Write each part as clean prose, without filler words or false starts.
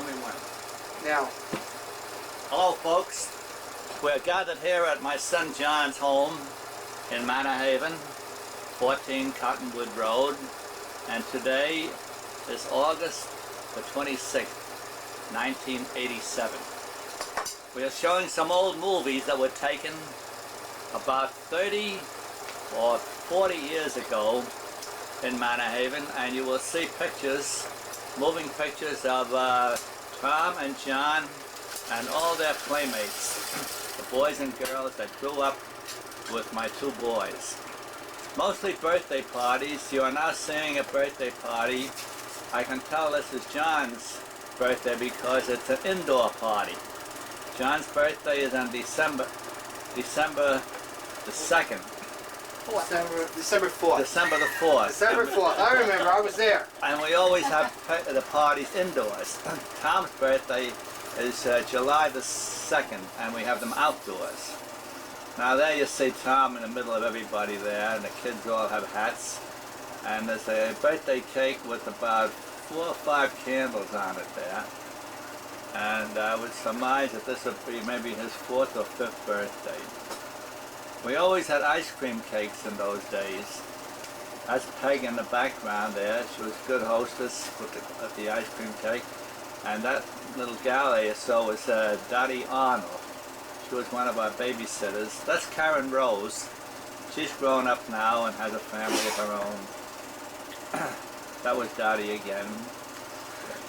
me when. Now. Hello folks, we're gathered here at my son John's home in Manor Haven, 14 Cottonwood Road, and today is August the 26th, 1987. We are showing some old movies that were taken about 30 or 40 years ago in Manor Haven, and you will see pictures, moving pictures of Tom and John and all their playmates, the boys and girls that grew up with my two boys. Mostly birthday parties. You are now seeing a birthday party. I can tell this is John's birthday because it's an indoor party. John's birthday is on December the 2nd. December 4th. December the 4th. December 4th. I remember. I was there. And we always have the parties indoors. Tom's birthday is July the 2nd, and we have them outdoors. Now there you see Tom in the middle of everybody there, and the kids all have hats. And there's a birthday cake with about 4 or 5 candles on it there. And I would surmise that this would be maybe his 4th or 5th birthday. We always had ice cream cakes in those days. That's Peg in the background there. She was a good hostess with the ice cream cake. And that little gal there you saw was Dottie Arnold. She was one of our babysitters. That's Karen Rose. She's grown up now and has a family of her own. That was Dottie again.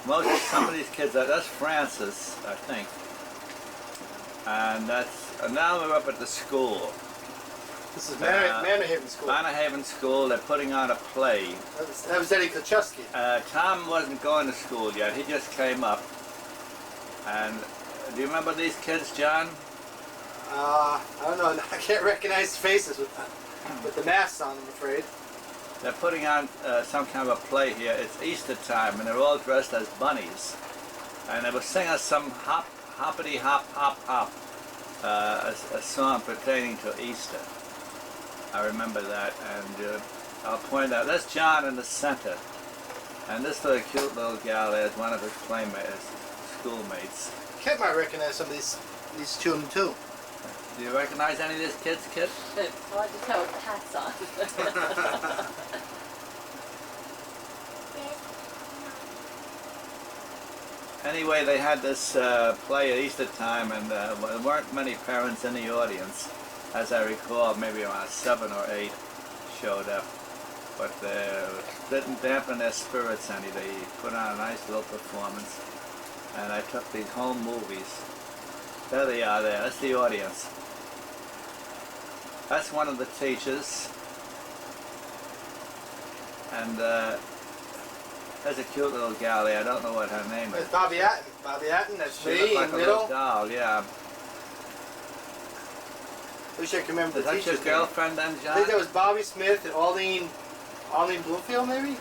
Some of these kids, that's Francis, I think. And now we're up at the school. This is Manor Haven School. Manor Haven School. They're putting on a play. That was Eddie Kuchowski. Tom wasn't going to school yet. He just came up. And do you remember these kids, John? I don't know. I can't recognize faces with the masks on, I'm afraid. They're putting on some kind of a play here. It's Easter time, and they're all dressed as bunnies. And they were singing some hoppity hop hop hop, a song pertaining to Easter. I remember that, and I'll point out, that's John in the center. And this little cute little gal there is one of his playmates, schoolmates. Kit might recognize some of these children too. Do you recognize any of these kids, Kit? It's hard to tell with the hats on. Anyway, they had this play at Easter time, and there weren't many parents in the audience. As I recall, maybe around 7 or 8 showed up. But didn't dampen their spirits any. They put on a nice little performance. And I took these home movies. There they are there. That's the audience. That's one of the teachers. And there's a cute little gal there. I don't know what her name is. It's Bobby Atten. Bobby Atten, that's She me looked in like the a middle. little doll, yeah. I wish I could remember Is the that teacher's your girlfriend then, John? I think that was Bobby Smith and Arlene Bloomfield, maybe?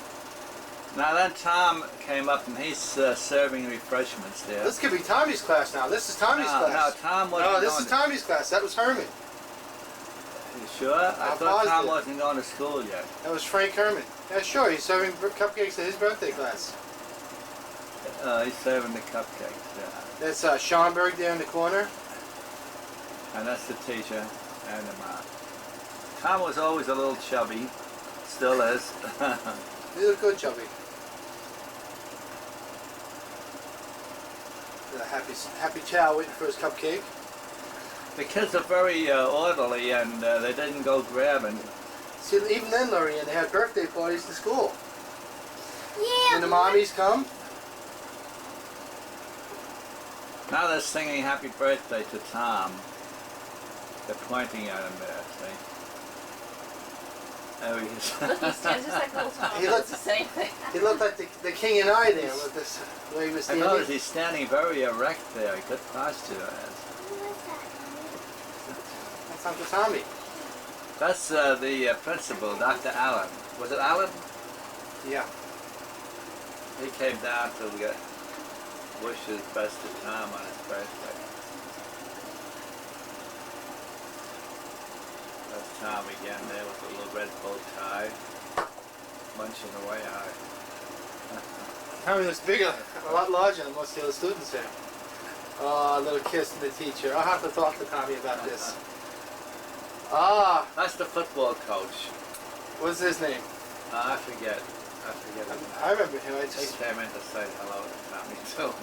Now then Tom came up and he's serving refreshments there. This could be Tommy's class now. This is Tommy's class. No, Tom wasn't No, this going is Tommy's class. That was Herman. You sure? I thought Tom wasn't going to school yet. That was Frank Herman. Yeah, sure. He's serving cupcakes at his birthday class. He's serving the cupcakes, yeah. That's Schomburg there in the corner. And that's the teacher and the mom. Tom was always a little chubby. Still is. You look good, Chubby. Happy Chow waiting for his cupcake. The kids are very orderly, and they didn't go grabbing. See, even then, Lorraine, they had birthday parties to school. Yeah. And the mommies come. Now they're singing happy birthday to Tom. They're pointing at him there, see? There he is. Look, he stands just like little Tom. He Does looks- the same thing. He looked like the king and I there with this the way he was I standing. noticed he's standing very erect there. Good posture. That's Uncle Tommy. That's the principal, Dr. Allen. Was it Allen? Yeah. He came down to wish his best to Tom on his birthday. That's Tom again there with a little red bow tie, munching away on it. Tommy looks bigger, a lot larger than most of the other students here. Oh, a little kiss to the teacher. I'll have to talk to Tommy about this. Ah, That's the football coach. what's his name? I forget. I remember him. I He just came in to say hello to Tommy too.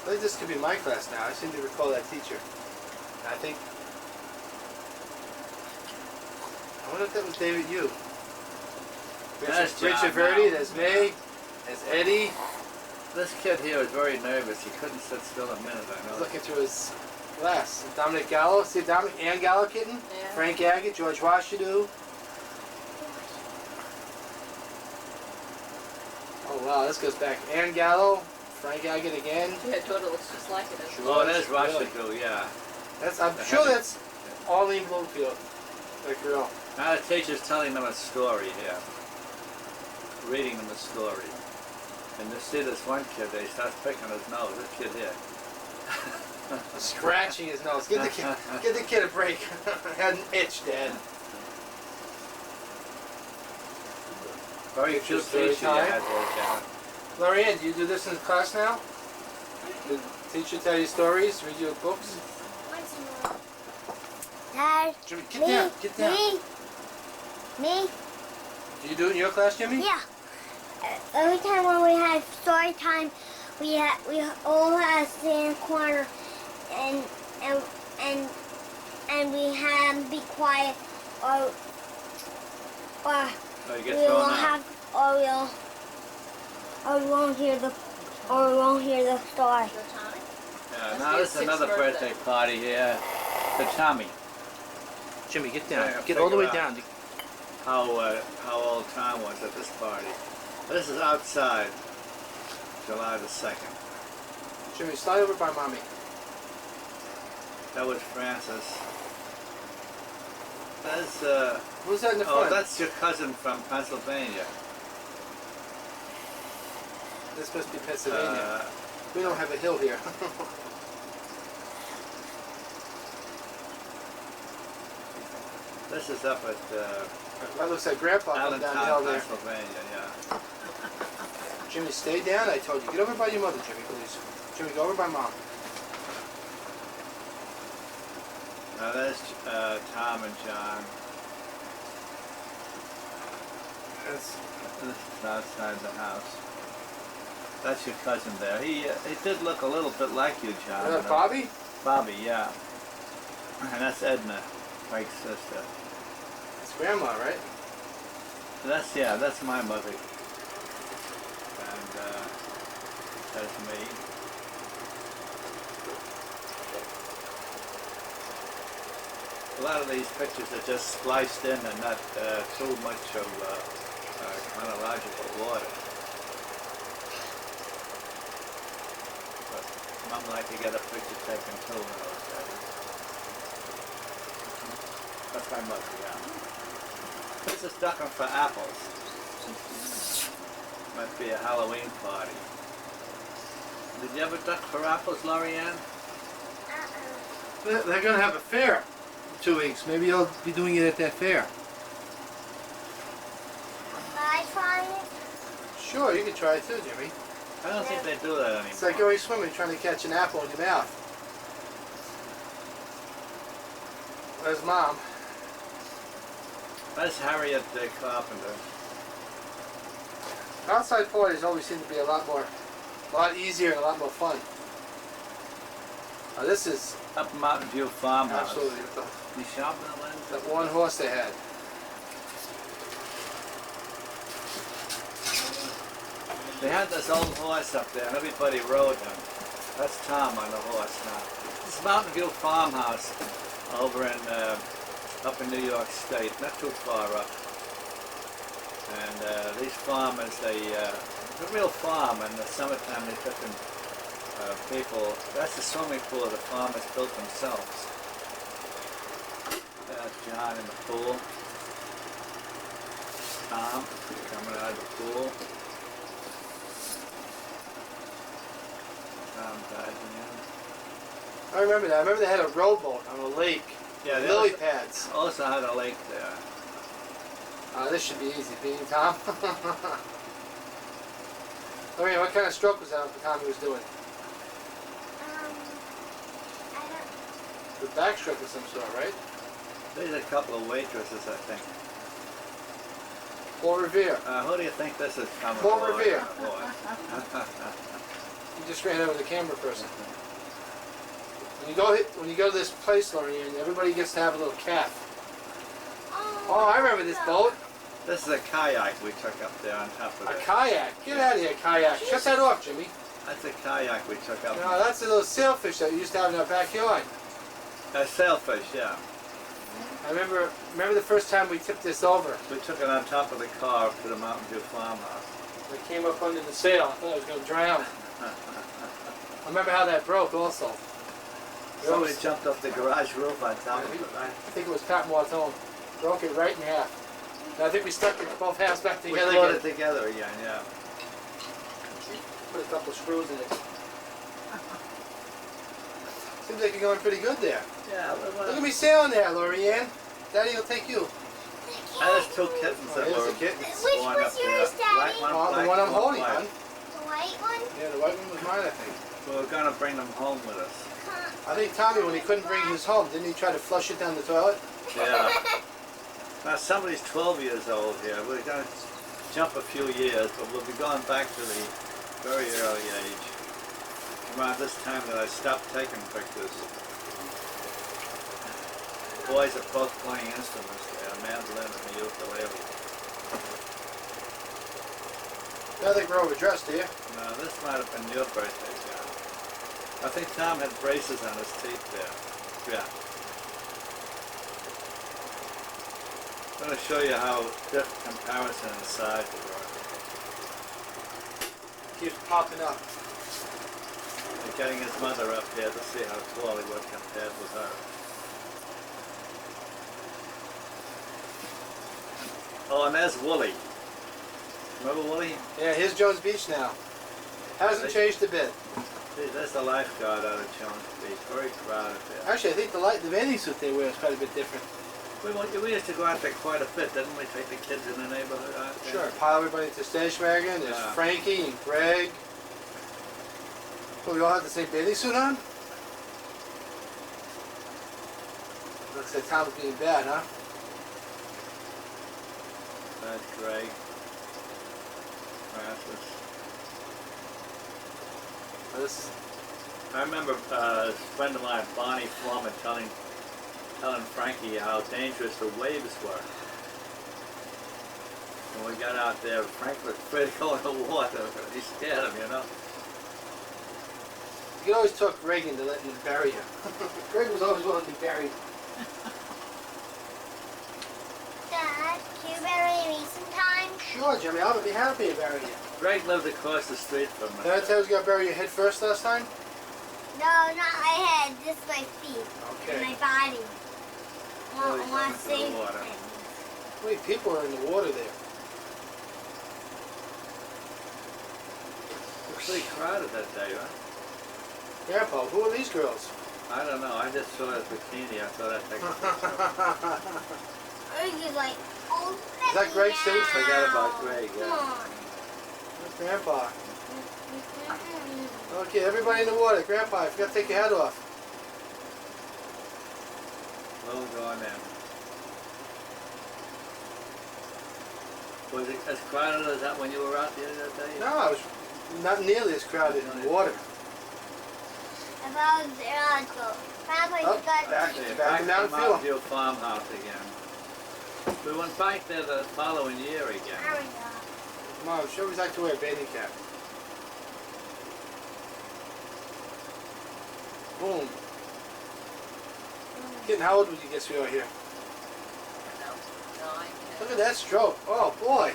I think this could be my class now. I seem to recall that teacher. I think. I wonder if that was David Yu. That's John Richard Verdi, now. there's me, there's Eddie. This kid here was very nervous. He couldn't sit still a minute, I I was know. looking through his glass. Dominic Gallo, see Dominic, Ann Gallo kitten? Yeah. Frank Agate, George Washadu. Oh wow, this goes back. Ann Gallo, Frank Agate again. Your daughter looks just like it. Doesn't Oh, there's Really? Rashadu, yeah. I'm sure that's Arlene Bloomfield, that girl. Now the teacher's telling them a story here. Reading them a story. And you see this one kid there, he starts picking his nose. This kid here. Scratching his nose. Give the kid a break. Had an itch, Dad. Very Picture cute story teacher you time. had there, Janet. Lorianne, do you do this in class now? The teacher tell you stories, read you books? Dad, Jimmy, get me, down, get down. me, Do you do it in your class, Jimmy? yeah. Every time when we have story time, we all have to stay in a corner, and we have to be quiet, or Oh, you we get will thrown out. have, or we won't hear the story. Your Tommy? Yeah, That's now his this is another sixth birthday party here for Tommy. Jimmy, get Yeah, down. Get all the way figure out. down. How old Tom was at this party. This is outside, July the 2nd. Jimmy, slide over by Mommy. That was Francis. That's, Who's that in the oh, front? that's your cousin from Pennsylvania. This must be Pennsylvania. Uh, We don't have a hill here. this is up at That looks like Grandpa coming down the hill Allentown, there. Pennsylvania, yeah. Jimmy, stay down. I told you. Get over by your mother, Jimmy, please. Jimmy, go over by Mom. Now there's Tom and John. That's This is outside the house. That's your cousin there. He did look a little bit like you, John. Bobby? Bobby, yeah. And that's Edna, Mike's sister. It's Grandma, right? That's my mother. And that's me. A lot of these pictures are just spliced in and not too much of chronological order. But Mom liked to get a picture taken too when I was there. That's my mother, yeah. This is ducking for apples. Might be a Halloween party. Did you ever duck for apples, Lorianne? They're going to have a fair in 2 weeks. Maybe you'll be doing it at that fair. I try it. Sure, you can try it too, Jimmy. I don't think they do that anymore. It's like going swimming trying to catch an apple in your mouth. Where's Mom? That's Harriet Carpenter. Outside parties always seem to be a lot easier and a lot more fun. This is Up Mountain View Farmhouse. absolutely You shopping at Lynn's? that one horse they had. They had this old horse up there and everybody rode him. That's Tom on the horse now. This is Mountain View Farmhouse over in up in New York State, not too far up. And these farmers, it's a real farm. In the summertime, they took in people. That's the swimming pool the farmers built themselves. John in the pool. Tom coming out of the pool. Tom diving in. I remember that. I remember they had a rowboat on a lake. Yeah, they lily also- pads. Also had a lake there. This should be easy. Being Tom. Lorraine, what kind of stroke was that Tommy was doing? I don't. The backstroke of some sort, right? There's a couple of waitresses, I think. Paul Revere. Who do you think this is coming Paul for? Revere. Boy. You just ran over the camera person. When you go to this place, Lorraine, everybody gets to have a little calf. Oh, I remember this boat. This is a kayak we took up there on top of A it. kayak. Get out of here, kayak. Shut that off, Jimmy. That's a kayak we took up. No, that's a little sailfish that we used to have in our backyard. A sailfish, yeah. I remember the first time we tipped this over. We took it on top of the car to the Mountain View farmhouse. It came up under the sail. I thought I was going to drown. I remember how that broke also. Somebody jumped off the garage roof on top of it, right? I think it was Pat Martone. Broke it right in half. And I think we stuck it both halves back We together glued again. it together again, yeah. Put a couple of screws in it. Seems like you're going pretty good there. Yeah, Look at me sailing there, Lorianne. Daddy will take you. there's two kittens that There's were a kitten. Which born was up there. yours, Daddy? Black Oh, the black, one I'm holding, white. hon. The white one? Yeah, the white one was mine, I think. We were going to bring them home with us. I think Tommy, when he couldn't bring his home, didn't he try to flush it down the toilet? Yeah. Now somebody's 12 years old here. We're going to jump a few years, but we'll be going back to the very early age. Around this time that I stopped taking pictures. The boys are both playing instruments there, a mandolin and a ukulele. Now they grow overdressed, do you? Now this might have been your birthday, John. I think Tom had braces on his teeth there. Yeah. I'm going to show you how different comparison in size they were. Keeps popping up. And getting his mother up here to see how tall he was compared with her. Oh, and there's Wooly. Remember Wooly? Yeah, here's Jones Beach now. Hasn't changed a bit. See, there's the lifeguard out of Jones Beach. Very crowded there. Actually, I think the bathing suit they wear is quite a bit different. We used to go out there quite a bit, didn't we? Take the kids in the neighborhood out there. Sure, pile everybody into the station wagon. There's Yeah. Frankie and Greg. Well, we all have the same bathing suit on? Looks like Tom's being bad, huh? That's Greg. Francis. Well, this, I remember a friend of mine, Bonnie Flum, telling Frankie how dangerous the waves were. When we got out there, Frank was afraid to go in the water. He scared him, you know. you can always talk Greg into letting him bury you. Greg was always willing to be buried. Dad, can you bury me sometime? Sure, Jimmy, I would be happy to bury you. Greg lived across the street from Did I us. tell you to bury your head first last time? No, not my head, just my feet and Okay. my body. Really I want going to into the save water. things. How many people are in the water there? It was pretty crowded that day, right? Grandpa, who are these girls? I don't know. I just saw his bikini. I thought I'd take a picture. Or you like, oh, Is that Greg too? Forget about Greg, Come yeah. on. Where's Grandpa? Okay, everybody in the water. Grandpa, I forgot to take your hat off. We'll go on in. Was it as crowded as that when you were out the other day? No, it was not nearly as crowded in the water. About Grandpa, Oh, you got back. Back to to Mount Mount View. View farmhouse again. We went back there the following year There again. we go. Mom, she always liked to wear a bathing cap. Boom. Kitten, how old would you guess we are here? Look at that stroke. Oh, boy.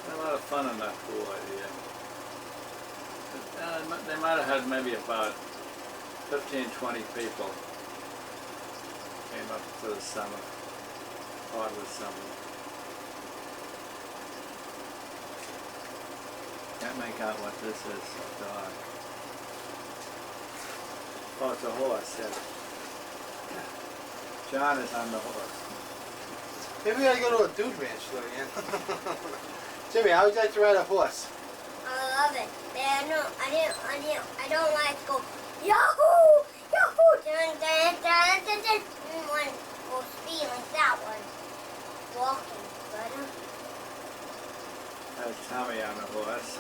Had a lot of fun in that pool idea. They might have had maybe about 15, 20 people came up to the summer. part of the summer. Can't make out what this is, so dark. Oh, it's a horse, yeah. John is on the horse. Maybe we gotta go to a dude ranch, Lorianne. Jimmy, how would you like to ride a horse? I love it. Man, no, I don't like to go, Yahoo! Yahoo! Dun, dun, dun, dun, dun. One go speed like that one. Walking, better. That's Tommy on the horse.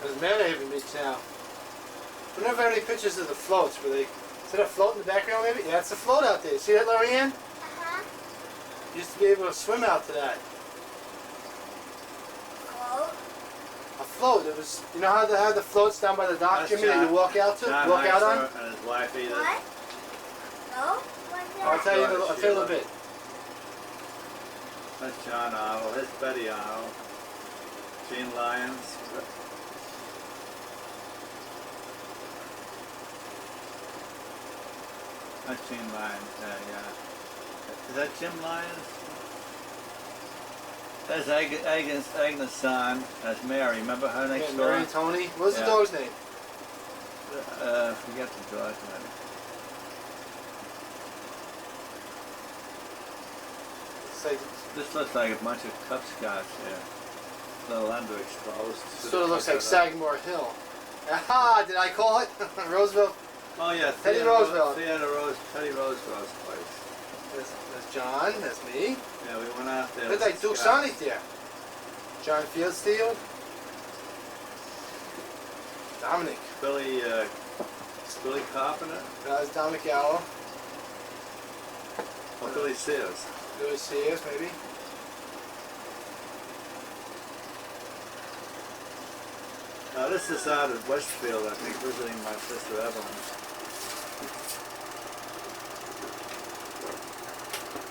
There's Manhaven Beach now. We never have any pictures of the floats. Where they, is that a float in the background maybe? Yeah, it's a float out there. See that, Lorianne? Uh-huh. You used to be able to swim out to that. Go. A float. It was, you know how they have the floats down by the dock, That's Jimmy, that you walk out to? John Walk out on? Heisler and his wife Edith. What? No? What's that? I'll tell you in a little bit. That's John Arnold. Here's Betty Arnold. Gene Lyons. That's Gene Lyons, yeah. Is that Jim Lyons? There's Agnes' son. That's Mary. Remember her next Yeah, door? Mary and Tony. What's the Yeah. dog's name? Forget the dog's name. It's like, This looks like a bunch of Cub Scouts here. A little underexposed. sort of looks like Sagamore Hill. Aha! Did I call it? Roosevelt. Oh yeah, Teddy Roosevelt. Teddy Roosevelt's place. There's John. That's me. Yeah, we went out there. Look like Duke Sonic there. John Fieldsteel. Dominic. Billy Carpenter. That's Dominic Gallo. Oh, Billy Sears. Louis Sears, maybe. Now this is out at Westfield, I think, visiting my sister Evelyn.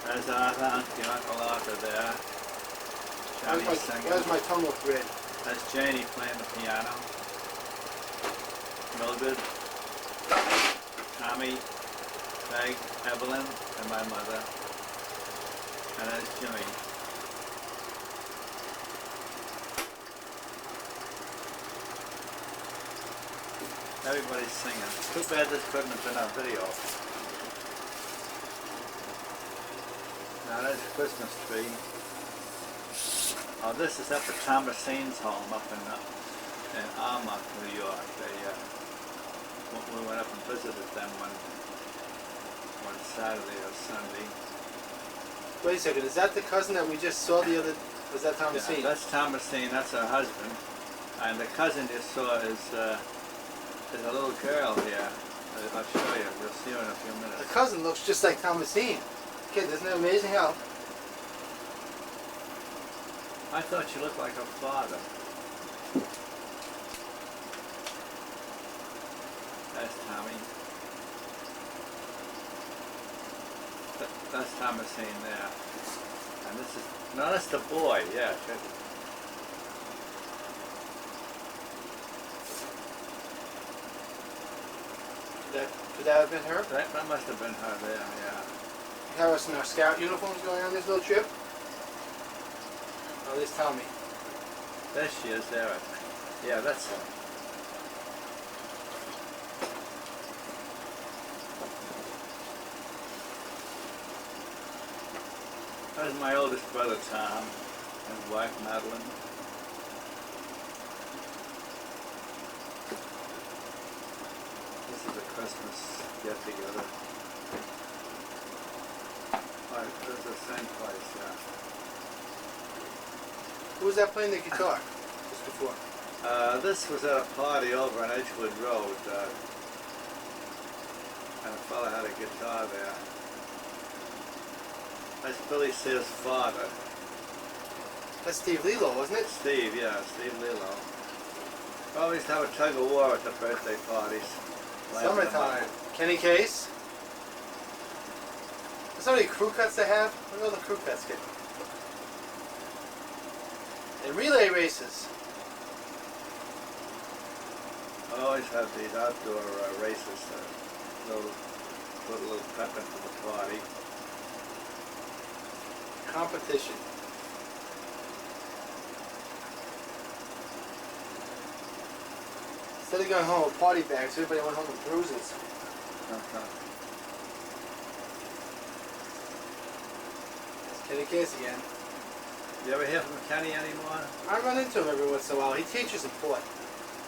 There's Uncle Arthur there. Johnny singing. Where's my tongue look red? That's Janie playing the piano. Mildred, Tommy, Peg, Evelyn, and my mother. And there's Jimmy. Everybody's singing. Too bad this couldn't have been on video. Now there's a Christmas tree. Oh, this is at the Thomasin's home up in Alma, New York. We went up and visited them one Saturday or Sunday. Wait a second. Is that the cousin that we just saw the other? Was that Thomasine? Yeah, that's Thomasine. That's her husband. And the cousin you saw is a little girl here. I'll show you. You'll see her in a few minutes. The cousin looks just like Thomasine. Kid, isn't it amazing how? I thought she looked like her father. That's Tommy. That's Thomasine there. And this is, no, that's the boy, yeah. Could that have been her? That must have been her there, yeah. Have us in our scout uniforms going on this little trip? Oh, this Tommy. There she is there, I think. Yeah, that's her. That's my oldest brother, Tom, and his wife, Madeline. This is a Christmas get-together. Right, this is the same place, yeah. Who was that playing the guitar just before? This was at a party over on Edgewood Road, and a fella had a guitar there. That's Billy Sears' father. That's Steve Lilo, wasn't it? Steve, yeah, Steve Lilo. We always have a tug of war at the birthday parties. Lighten them Summertime. up. Kenny Case. There's so many crew cuts they have. Look at all the crew cuts get. And relay races. I always have these outdoor races put a little pep into the party. Competition. Instead of going home with party bags, everybody went home with bruises. It's Kenny Case again. You ever hear from Kenny anymore? I run into him every once in a while. He teaches in Port.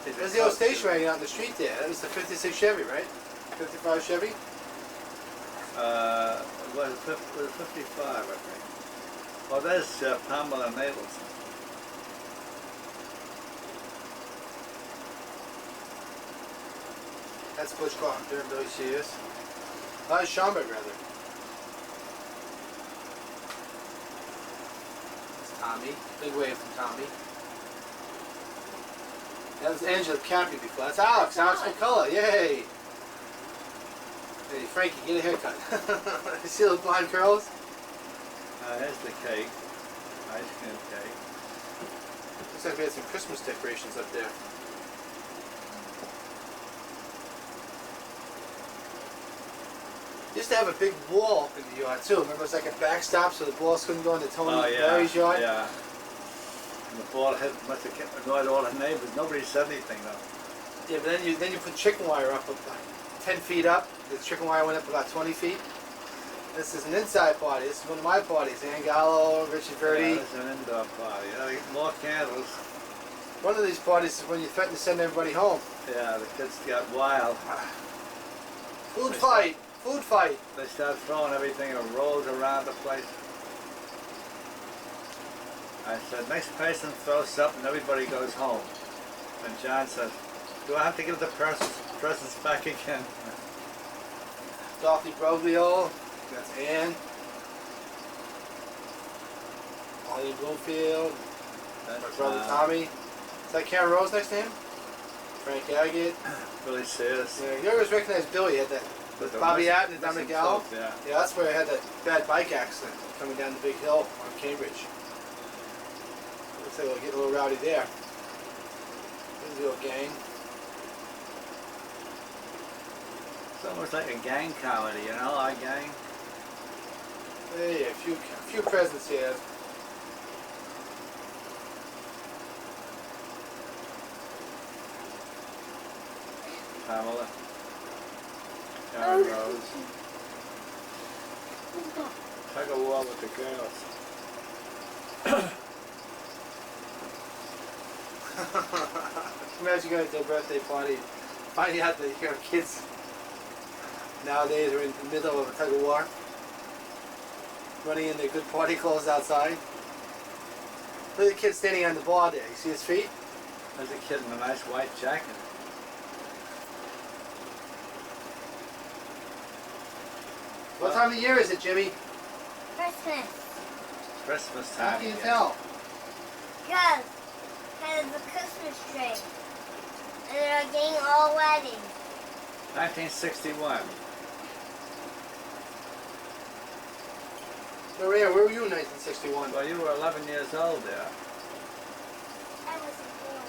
He's a There's the old coach. station wagon out in the street there. That was the 56 Chevy, right? 55 Chevy? Was it 55, I think. Well, there's Pamela Nadelson. That's Butch Carpenter and Billy Sears. Schomburg, rather. That's Tommy. Big wave from Tommy. That was Angela Cappy before. That's Alex. Alex McCullough. Yay! Hey, Frankie, get a haircut. You see those blonde curls? Here's the cake. Ice cream cake. Looks like we had some Christmas decorations up there. Used to have a big wall up in the yard too. Remember, it was like a backstop so the balls couldn't go into Tony Barry's yard. Yeah. And the ball must have annoyed all the neighbors. Nobody said anything though. Yeah, but then you put chicken wire up like 10 feet up. The chicken wire went up about 20 feet. This is an inside party. This is one of my parties. Ann Gallo, Richard Verdi. Yeah, it's an indoor party. More candles. One of these parties is when you threaten to send everybody home. Yeah, the kids got wild. Food fight. Food fight. They start throwing everything and rolls around the place. I said, next person throws something, everybody goes home. And John says, do I have to give the presents back again? Dorothy Broglio. That's Ann. Ollie Bloomfield. That's, My brother Tommy. Is that Karen Rose next to him? Frank Agate. Billy Sears. Yeah, you always recognize Billy. He had that. With the Bobby missing- Atten and Dominic missing Gallo? folk, Yeah. Yeah, that's where I had that bad bike accident coming down the big hill on Cambridge. Looks like we'll get a little rowdy there. There's the old gang. It's almost like a gang comedy, you know, our gang. Hey, a few presents here. Pamela. Karen Rose. Tug of war with the girls. Imagine going to a birthday party, finding out that your kids nowadays are in the middle of a tug of war, running in their good party clothes outside. Look at the kid standing on the bar there. You see his feet? There's a kid in a nice white jacket. What time of year is it, Jimmy? Christmas. Christmas How time. can you again. tell? Because there's a Christmas tree. And they're getting all ready. 1961. Maria, where were you in 1961? Well, you were 11 years old there. I wasn't born.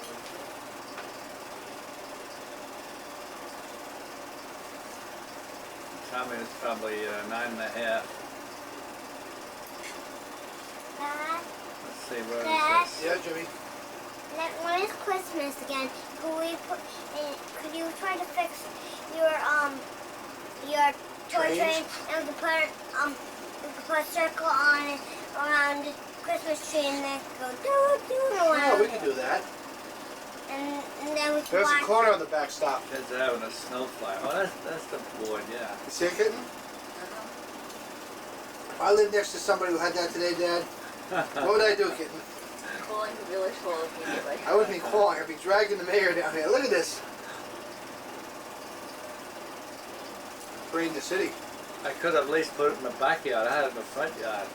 Tommy was probably 9.5. Dad, Let's see, where Dad? is this? Yeah, Jimmy. when it's Christmas again, could you try to fix your toy train and we could put a circle on it around the Christmas tree and then go doo doo Oh, around we can do that. and then we can There's a watch. corner on the back stop. Kids are having a snowflake. Oh, that's the board, yeah. You see it, kitten? If I lived next to somebody who had that today, Dad, what would I do, kitten? Calling the village hall immediately. I wouldn't be calling. I'd be dragging the mayor down here. Look at this. Parade in the city. I could have at least put it in the backyard. I had it in the front yard.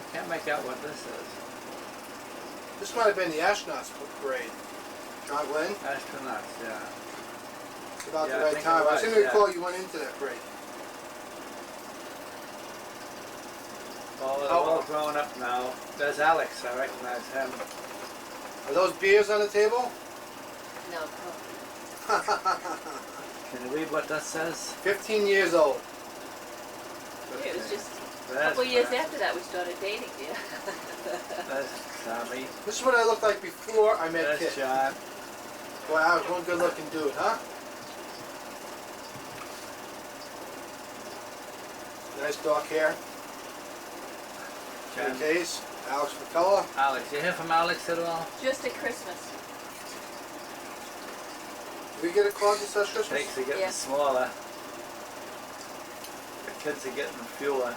I can't make out what this is. This might have been the astronauts parade. John Glenn, Astronauts, yeah. it's about Yeah, I the right think it time. I was, seem to yeah. recall you went into that parade. Oh, they're Oh. all grown up now. There's Alex, I recognize him. Are those beers on the table? No. Can you read what that says? 15 years old. It was just a There's couple years Brad. after that we started dating, yeah. There's Tommy. This is what I looked like before I met There's Kit. John. Boy, I was one good looking dude, huh? Nice dark hair. John. Good case. Alex McCullough. Alex, you hear from Alex at all? Just at Christmas. Did we get a card that says Christmas? Cakes are getting Yeah. smaller. The kids are getting fewer.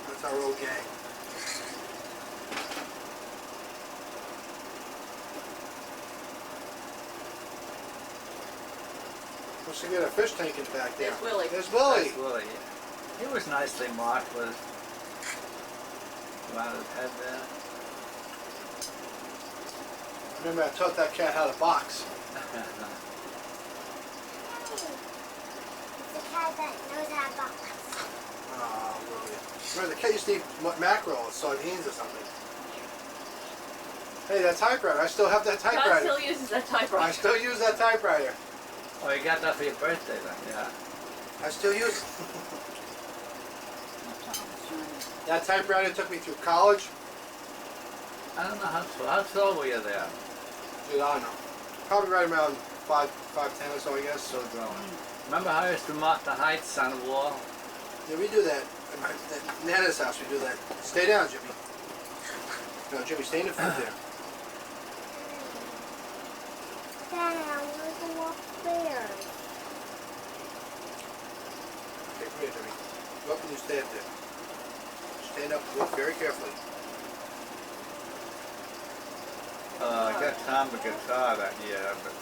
That's our old gang. Must have got a fish tank in back there. There's Willie. There's Willie. That's Willie. He was nicely marked with around his head there. Remember, I taught that cat how to box. The cat that knows how to box. Oh, Willie. Remember, the cat used to eat mackerel or sardines or something. Hey, that typewriter. I still have that John typewriter. still uses that I typewriter. still use that typewriter. Oh, you got that for your birthday then, yeah. I still use it. That typewriter took me through college. I don't know how tall were you there? Dude, I don't know. Probably right around 5'10" or so, I guess. Still growing. Remember how I used to mark the heights on the wall? Yeah, we do that. At Nana's house, we do that. Stay down, Jimmy. No, Jimmy, stay in the front there. Dad, I want to go upstairs. Okay, come here, Jimmy. Go up and you stay up there. Stand up, look very carefully. I got Tom a guitar that year, but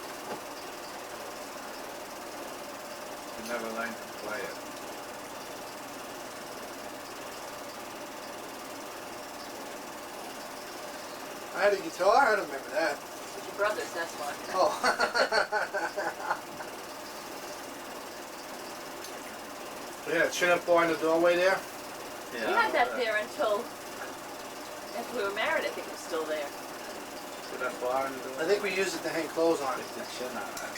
he never learned to play it. I had a guitar, I don't remember that. It's your brother's, that's why. Oh. Yeah, chin up bar in the doorway there. Yeah, We had that there until after we were married. I think it was still there. See that bar in the door? I think we used it to hang clothes on. Stick the chin on it.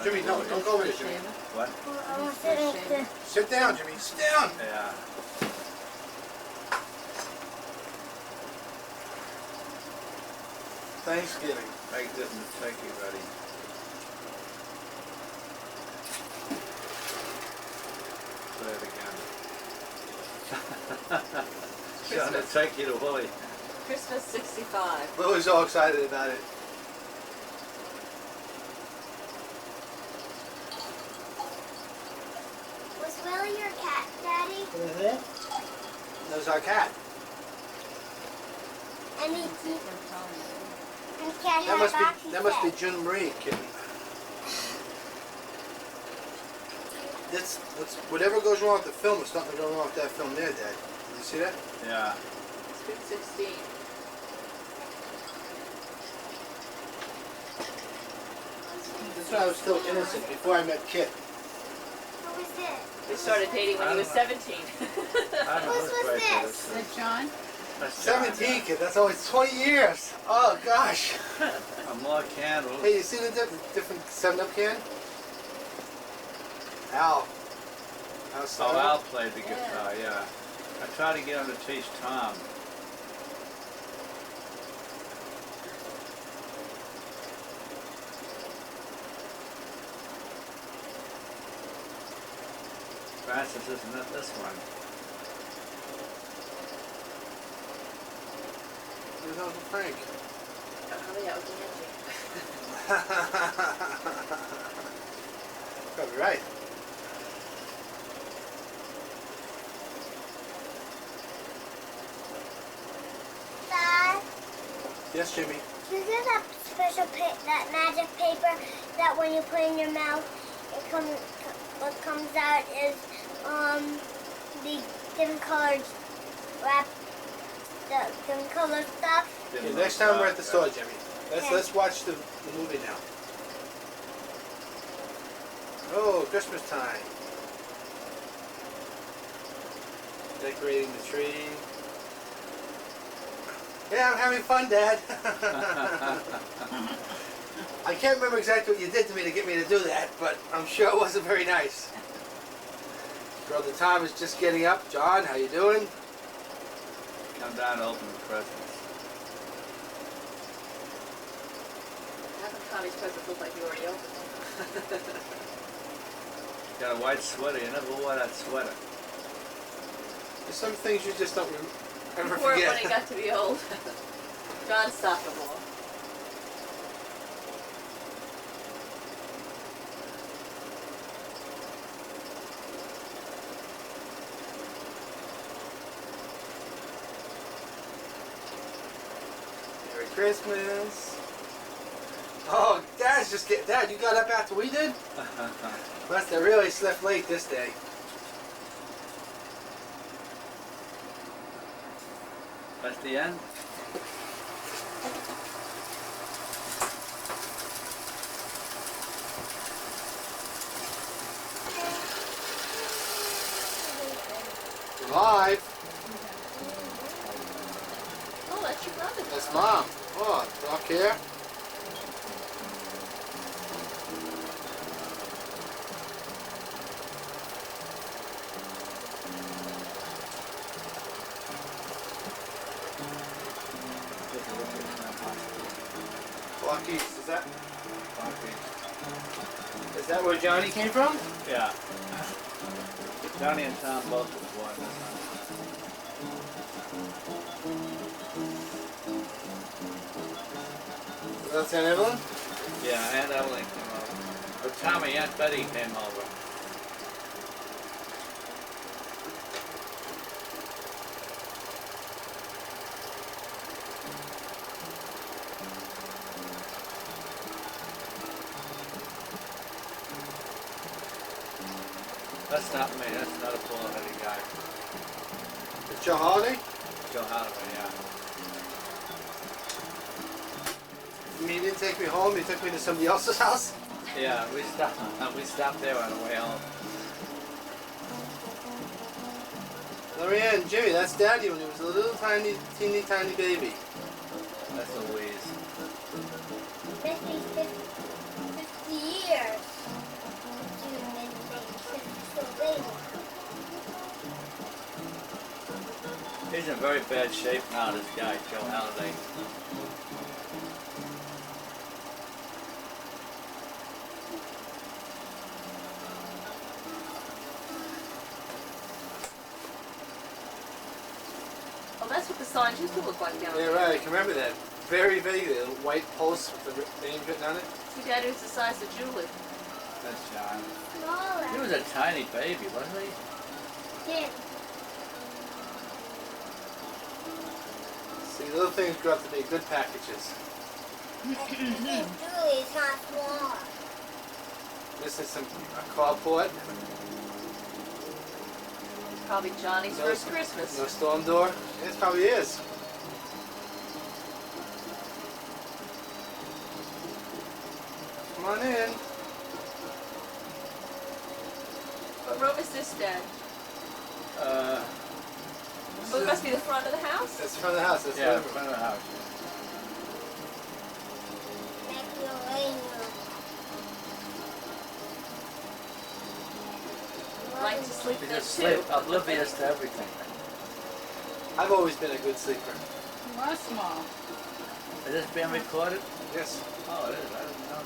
Jimmy, no, don't go over there, Jimmy. What? I want to sit in the... Sit down, Jimmy. Sit down. Yeah. Thanksgiving. Make this and the turkey ready. Play it again. Showing the turkey to Willie. Christmas '65. Willie's all excited about it. Was Willie your cat, Daddy? There's our cat. And he and cat That had must be June Marie, kitten. That's whatever goes wrong with the film, there's nothing going wrong with that film there, Dad. Did you see that? Yeah. Sweet 16. That's when I was still innocent, before I met Kit. Who was it? We started dating when he was 17. I don't know Whose whose was birthday this? this is. John? That's John, 17, Kit, that's always 20 years. Oh, gosh. yeah. More candles. Hey, you see the different 7-Up can? Al. Al's Oh, 7-Up? Al played the guitar, yeah. I tried to get him to teach Tom. Francis, isn't it this one? Where's Uncle Frank? Oh, yeah, with Angie. Probably right. Dad, Yes, Jimmy. is there that special that magic paper that when you put in your mouth, what comes out is the different colored wrap some color stuff. Okay, next time we're at the store, Jimmy. Let's watch the movie now. Oh, Christmas time. Decorating the tree. Yeah, I'm having fun, Dad. I can't remember exactly what you did to me to get me to do that, but I'm sure it wasn't very nice. Brother Tom is just getting up. John, how you doing? Come down and open the presents. How come Tommy's presents look like you already opened them? Got a white sweater. You never wore that sweater. There's some things you just don't ever Before forget. when it got to be old. John's soccer ball. Merry Christmas. Oh, Dad, you got up after we did? Must have really slept late this day. That's the end. Live. Oh, that's your brother. That's Mom. Oh, Doc here. Lucky's, is that where Johnny came from? Yeah. Johnny and Tom both were born this That's Aunt Evelyn? month. Yeah, Aunt Evelyn came over. But Tommy, Aunt Betty came over. That's not me. That's another bull-headed guy. It's Joe Holiday? Joe Holloway, yeah. You mean you didn't take me home, you took me to somebody else's house? Yeah, we stopped there on the way home. Lorianne, Jimmy, that's Daddy when he was a little tiny, teeny tiny baby. That's Louise. 50 years. He's in very bad shape now, this guy, Joe Halliday. Oh, that's what the signs used to look like down Yeah, there. right, I can remember that. Very vaguely, the white post with the name written on it. See, Daddy was the size of Julie. That's John. He Smaller. was a tiny baby, wasn't he? Yeah. See, little things grow up to be good packages. I think Julie's not smaller. This is a carport. Probably Johnny's No, first Christmas. No storm door. Yes, probably is. Come on in. What room is this, Dad? Uh, Oh, it must be the front of the house? That's the front of the house. That's yeah, in the front of the house. Maybe a rainbow. Like to sleep He there just too. sleep oblivious to everything. I've always been a good sleeper. You are small. Is this being recorded? Yes. Oh, it is. I didn't know.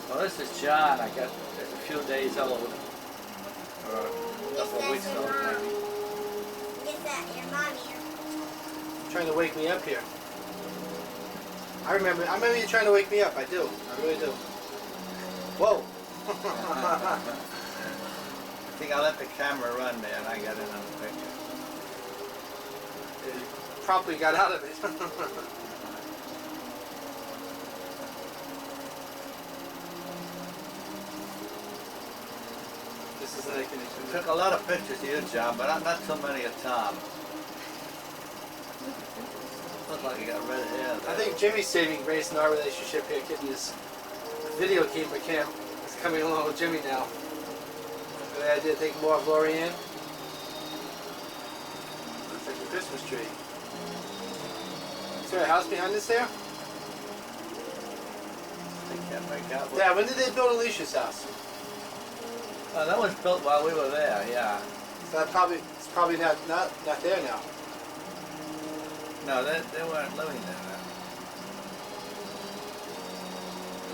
Well, this is John. I got it's a few days old. Or a couple of weeks old, maybe. Is that your mommy? Trying to wake me up here. I remember you trying to wake me up. I do. I really do. Whoa. I think I let the camera run there and I got in on the picture. Promptly got out of it. This so they can. Took a lot of pictures of you, John, but not so many of Tom. Looks like you got red hair there. I think Jimmy's saving grace in our relationship here, getting this video camera cam is coming along with Jimmy now. The idea to take more of Lori in. Looks like a Christmas tree. Is there a house behind us there? They can't make out. Yeah, when did they build Alicia's house? Oh, that was built while we were there, yeah. So that it's probably not there now. No, they weren't living there then.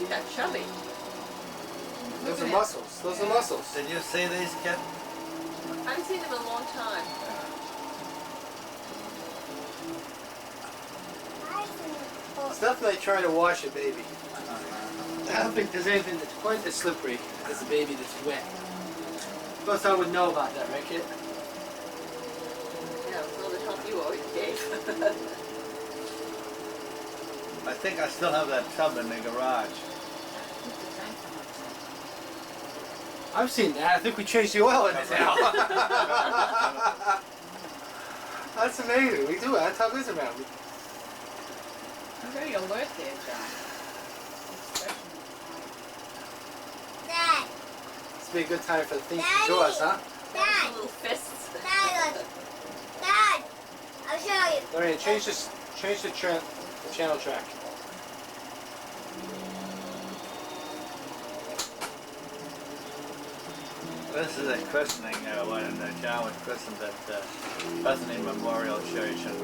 You got chubby. Those are muscles. Those are muscles. Did you see these kids? I haven't seen them in a long time. It's definitely trying to wash a baby. I don't think there's anything that's quite as slippery as a baby that's wet. Most I would know about that, right, kid? Yeah, with all the help you always gave. I think I still have that tub in the garage. I've seen that. I think we changed the oil in it now. That's amazing. We do. That tub is around. I'm very alert there, John. Dad, It's been a good time for the things to Daddy. show us, huh? Dad, Little fists. Dad, Dad, I'll show you. Lorraine, change the channel track. This is a christening when John was christened at Bethany Memorial Church on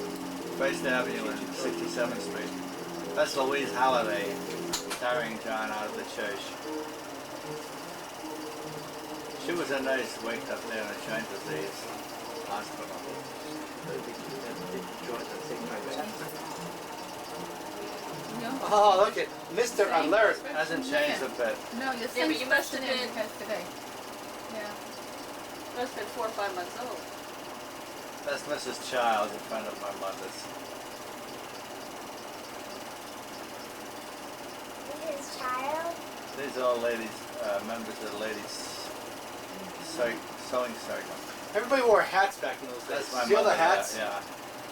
Grace Avenue and 67th Street. That's Louise Halliday carrying John out of the church. She was a nurse worked up there in the joint disease hospital. No. Oh, look at Mr. Alert. Hasn't changed a bit. No, your Yeah, but you must have been been- because today. Yeah. Must have been 4 or 5 months old. That's Mrs. Childs, a friend of my mother's. This is Child. These are all ladies, members of the ladies' sewing circle. Everybody wore hats back in those days. That's my See all mother the hats? there, yeah.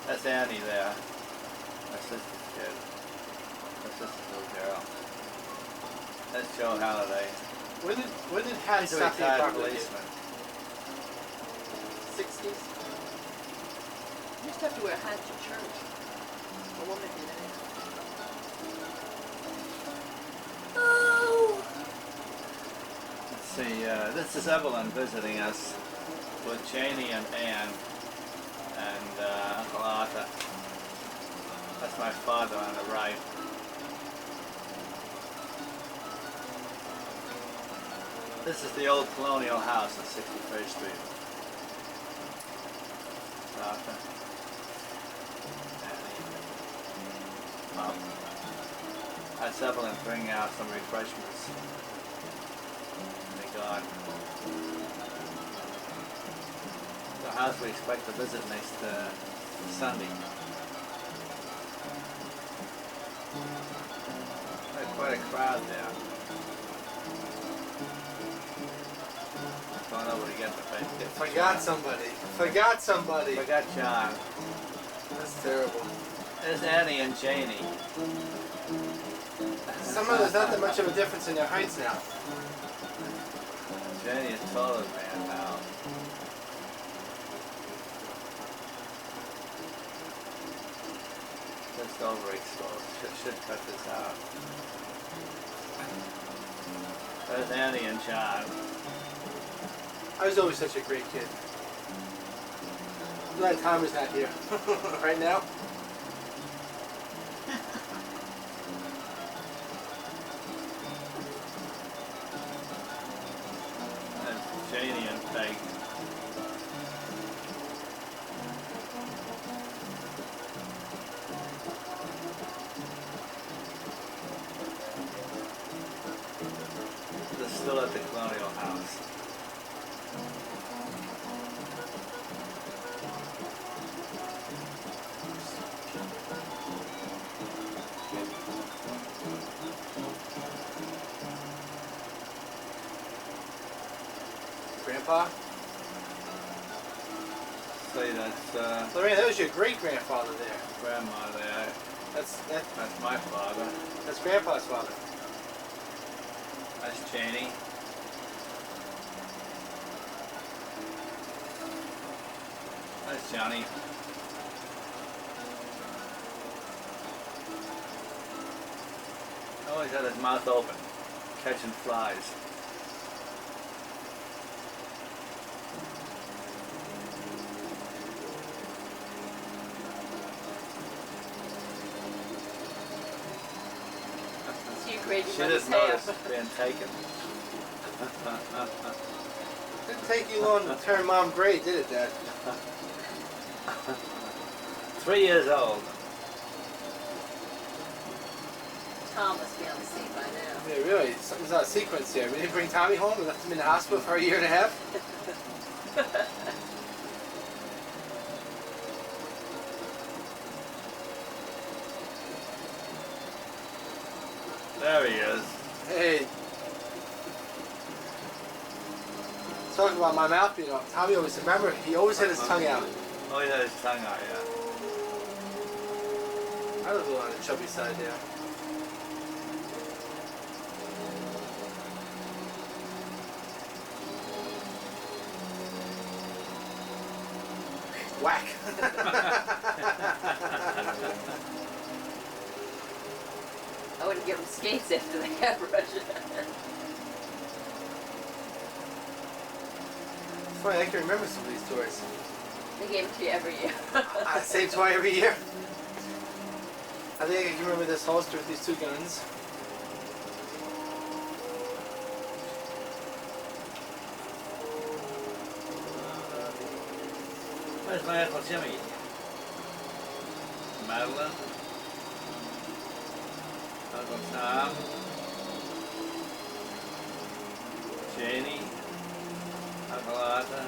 That's Annie there. My sister's kid. My sister's little girl. That's Joe Halliday. When did hats He's a stop being retired popular? policeman. 60s? You used to have to wear hats to church. A woman did it. Oh. Let's see, this is Evelyn visiting us with Janie and Ann and Uncle Arthur. That's my father on the right. This is the old colonial house on 61st Street. Arthur. Annie. Mom. That's Evelyn bringing out some refreshments. Thank God. The house we expect to visit next Sunday. There's quite a crowd there. Going over to get the thing. Forgot somebody. Forgot somebody. We got John. That's terrible. There's Annie and Janie. Somehow there's not that much of a difference in their heights now. Janie is taller than man now. Just overexposed. Should cut this out. There's Annie and John. I was always such a great kid. I'm glad Tom is not here right now. There's Janie and Peg. They're still at the Colonial House. grandpa. Say that's Lorraine, that was your great grandfather there. grandma there. That's That's my father. that's grandpa's father. That's Janie. That's Johnny. Always had his mouth open, catching flies. So you created She your mother's didn't hair. notice being taken. Didn't take you long to turn mom gray, did it, Dad? 3 years old. Tom must be on the scene by now. Yeah, really. Something's out of sequence here. We didn't bring Tommy home. We left him in the hospital for a year and a half. There he is. Hey. Talking about my mouth being off. Tommy always, remember, he always had his tongue out. Oh, he had his tongue out, yeah. I was a little on the chubby side there. Whack. I wouldn't give him skates after the hairbrush. It's funny, I can remember some of these toys. They gave it to you every year. Same toy every year. I think I can remember this holster with these two guns. Where's my Uncle Jimmy? Madeline? Uncle Tom? Janie? Uncle Arthur?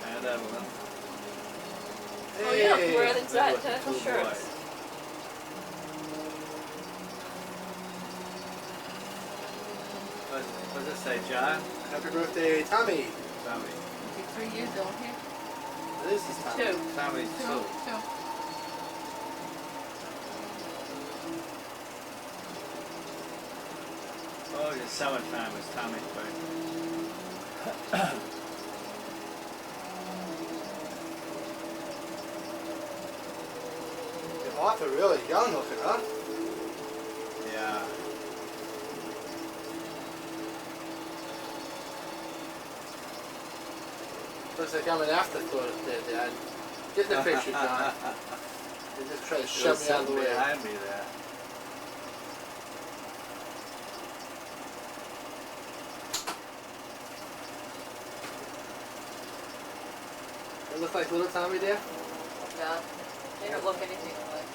And Evelyn. Oh yeah, Hey. wear these They're with the identical two shirts. boys. What does it say, John? Happy birthday, Tommy. Tommy. Is he 3 years old here? This is Tommy. 2. Tommy's Two. two. Two. Oh, it's summertime. It's Tommy's birthday. You're Martha really young looking, huh? Yeah. Looks like I'm an afterthought up there, Dad. Get in the picture, John. They just try to She shove was me out of the sitting way. behind me there. They look like little Tommy there? Yeah. They don't look anything alike.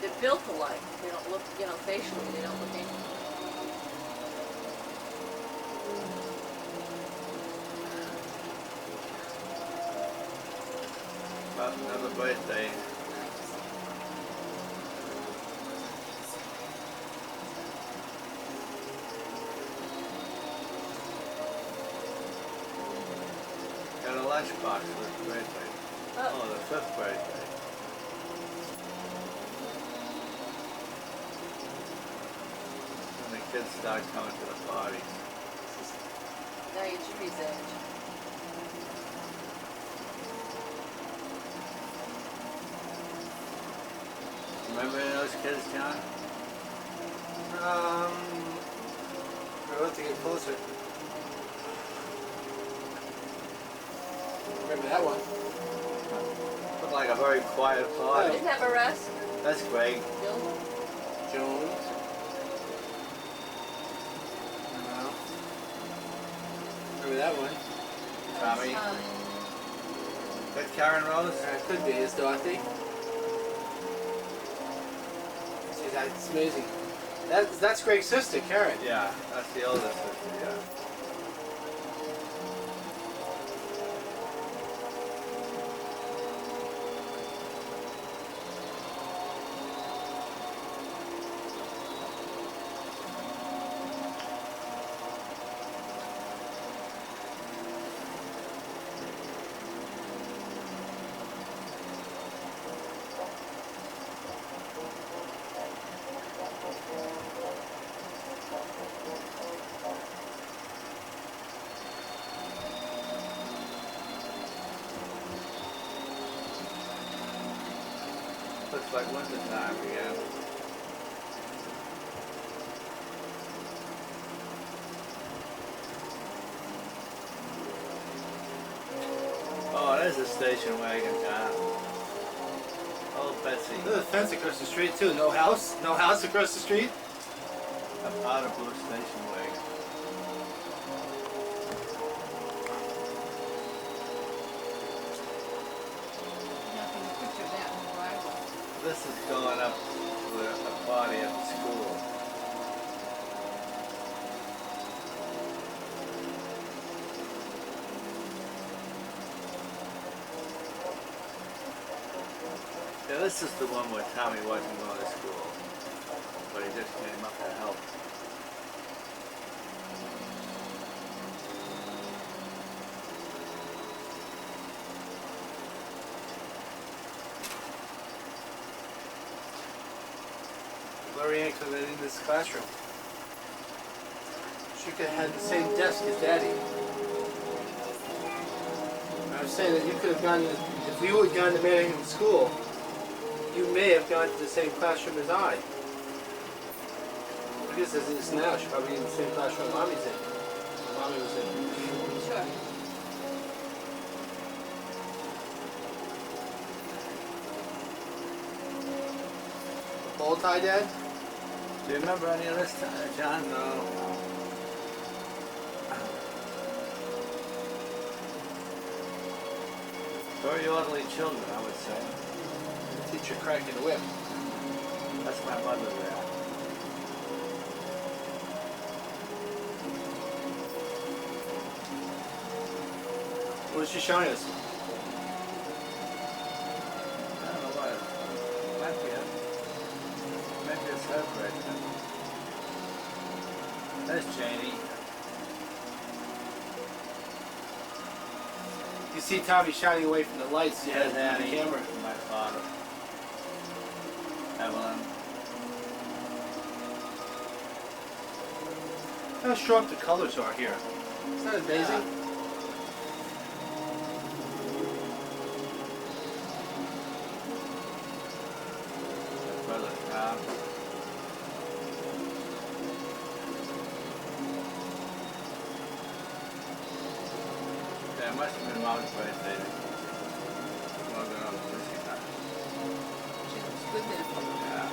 They're built alike. They don't look, facially, they don't look anything. Well, another birthday. Got a lunchbox for his birthday. Oh, the 5th birthday. When the kids start coming to the parties. Now you're Jimmy's age. Remember any of those kids, John? We'll have to get closer. Remember that one? Looked like a very quiet party. Didn't have a rest. That's Greg. Bill? Jones. Remember that one? Tommy. Tommy. That Karen Rose? Could be. It's Dorothy. See, that's amazing. That's Greg's sister, Karen. Yeah, that's the older sister, yeah. like winter time again. Oh, there's a station wagon, John. Oh, Betsy. There's a fence across the street too. No house? No house across the street? A powder blue station wagon. Nothing to picture that in the driveway. This is going up to a party at the school. Yeah, this is the one where Tommy wasn't going to school, but he just came up to help. Lorianne could have been in this classroom. She could have had the same desk as Daddy. I was saying that you could have gone, if you had gone to Manningham School, you may have gone to the same classroom as I. I guess as it is now, she's probably in the same classroom Mommy's in. Mommy was in. Sure. Bow tie, Dad? Do you remember any of this, John? No. Very orderly children, I would say. Teacher cracking the whip. That's my mother there. What is she showing us? I don't know what. Maybe it's her right there. There's Janie. You see Tommy shining away from the lights. There's the Annie. camera. My father. Evelyn. How sharp the colors are here. Isn't that amazing? My brother Tom. Yeah, it must have been Mom's birthday. Well, then I was missing that. She looks good there. Yeah.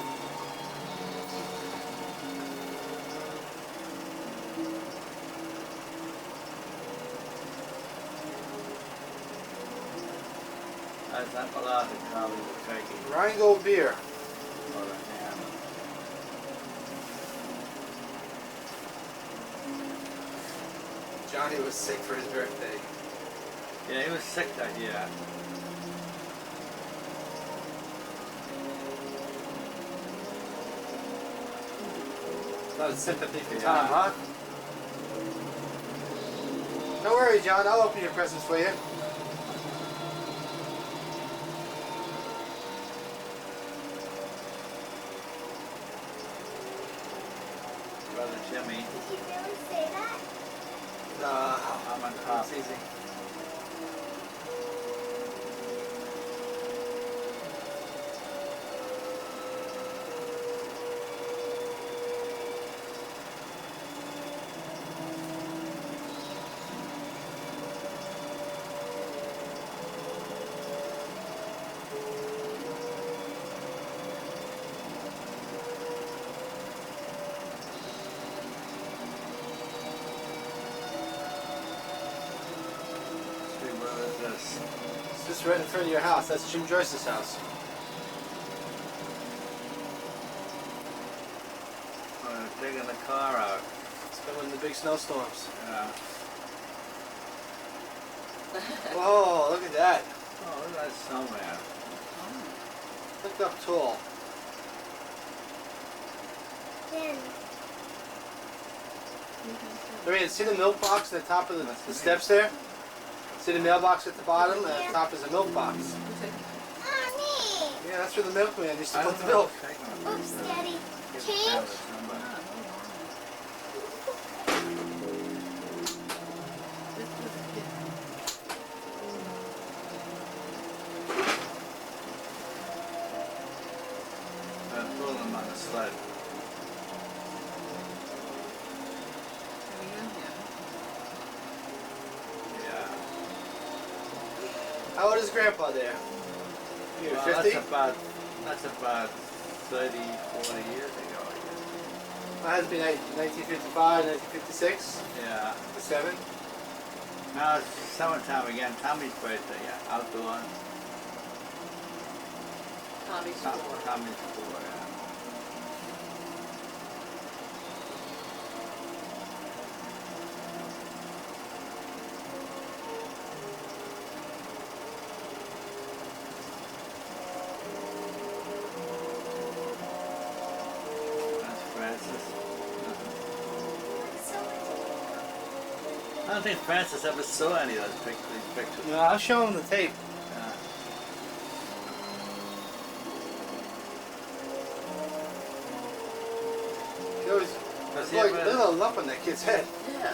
I'm allowed to call it a turkey Rheingold beer. or a ham. Johnny was sick for his birthday. Yeah, he was sick that year. A lot of sympathy for Yeah. Tom, huh? Don't worry, John. I'll open your presents for you. Brother Jimmy. Did he really say that? I'm on top. It's easy. See, where is this? It's just right in front of your house. That's Jim Joyce's house. Digging the car out. It's been one of the big snowstorms. Yeah. Whoa, look at that. Oh, look at that snowman. Look up tall. Then, Lorraine, see the milk box at the top of the steps there? See the mailbox at the bottom? And at the top is a milk box. Mommy! Yeah, that's where the milkman used to I put don't the know. milk. Oops, Daddy. Get the Change? tablet number. the sled. Yeah. How old is Grandpa there? You're Well, 50? that's about 30, 40 years ago, I guess. That has to be 1955, 1956, Yeah. 7. Now it's summertime again. Tommy's birthday, yeah. Outdoors. Tommy's four. Tommy's 4, yeah. That's Francis. I don't think Francis ever saw any of these pictures. No, I'll show him the tape. Yeah. He always, Does he look, ever- look at the lump on that kid's head. Yeah.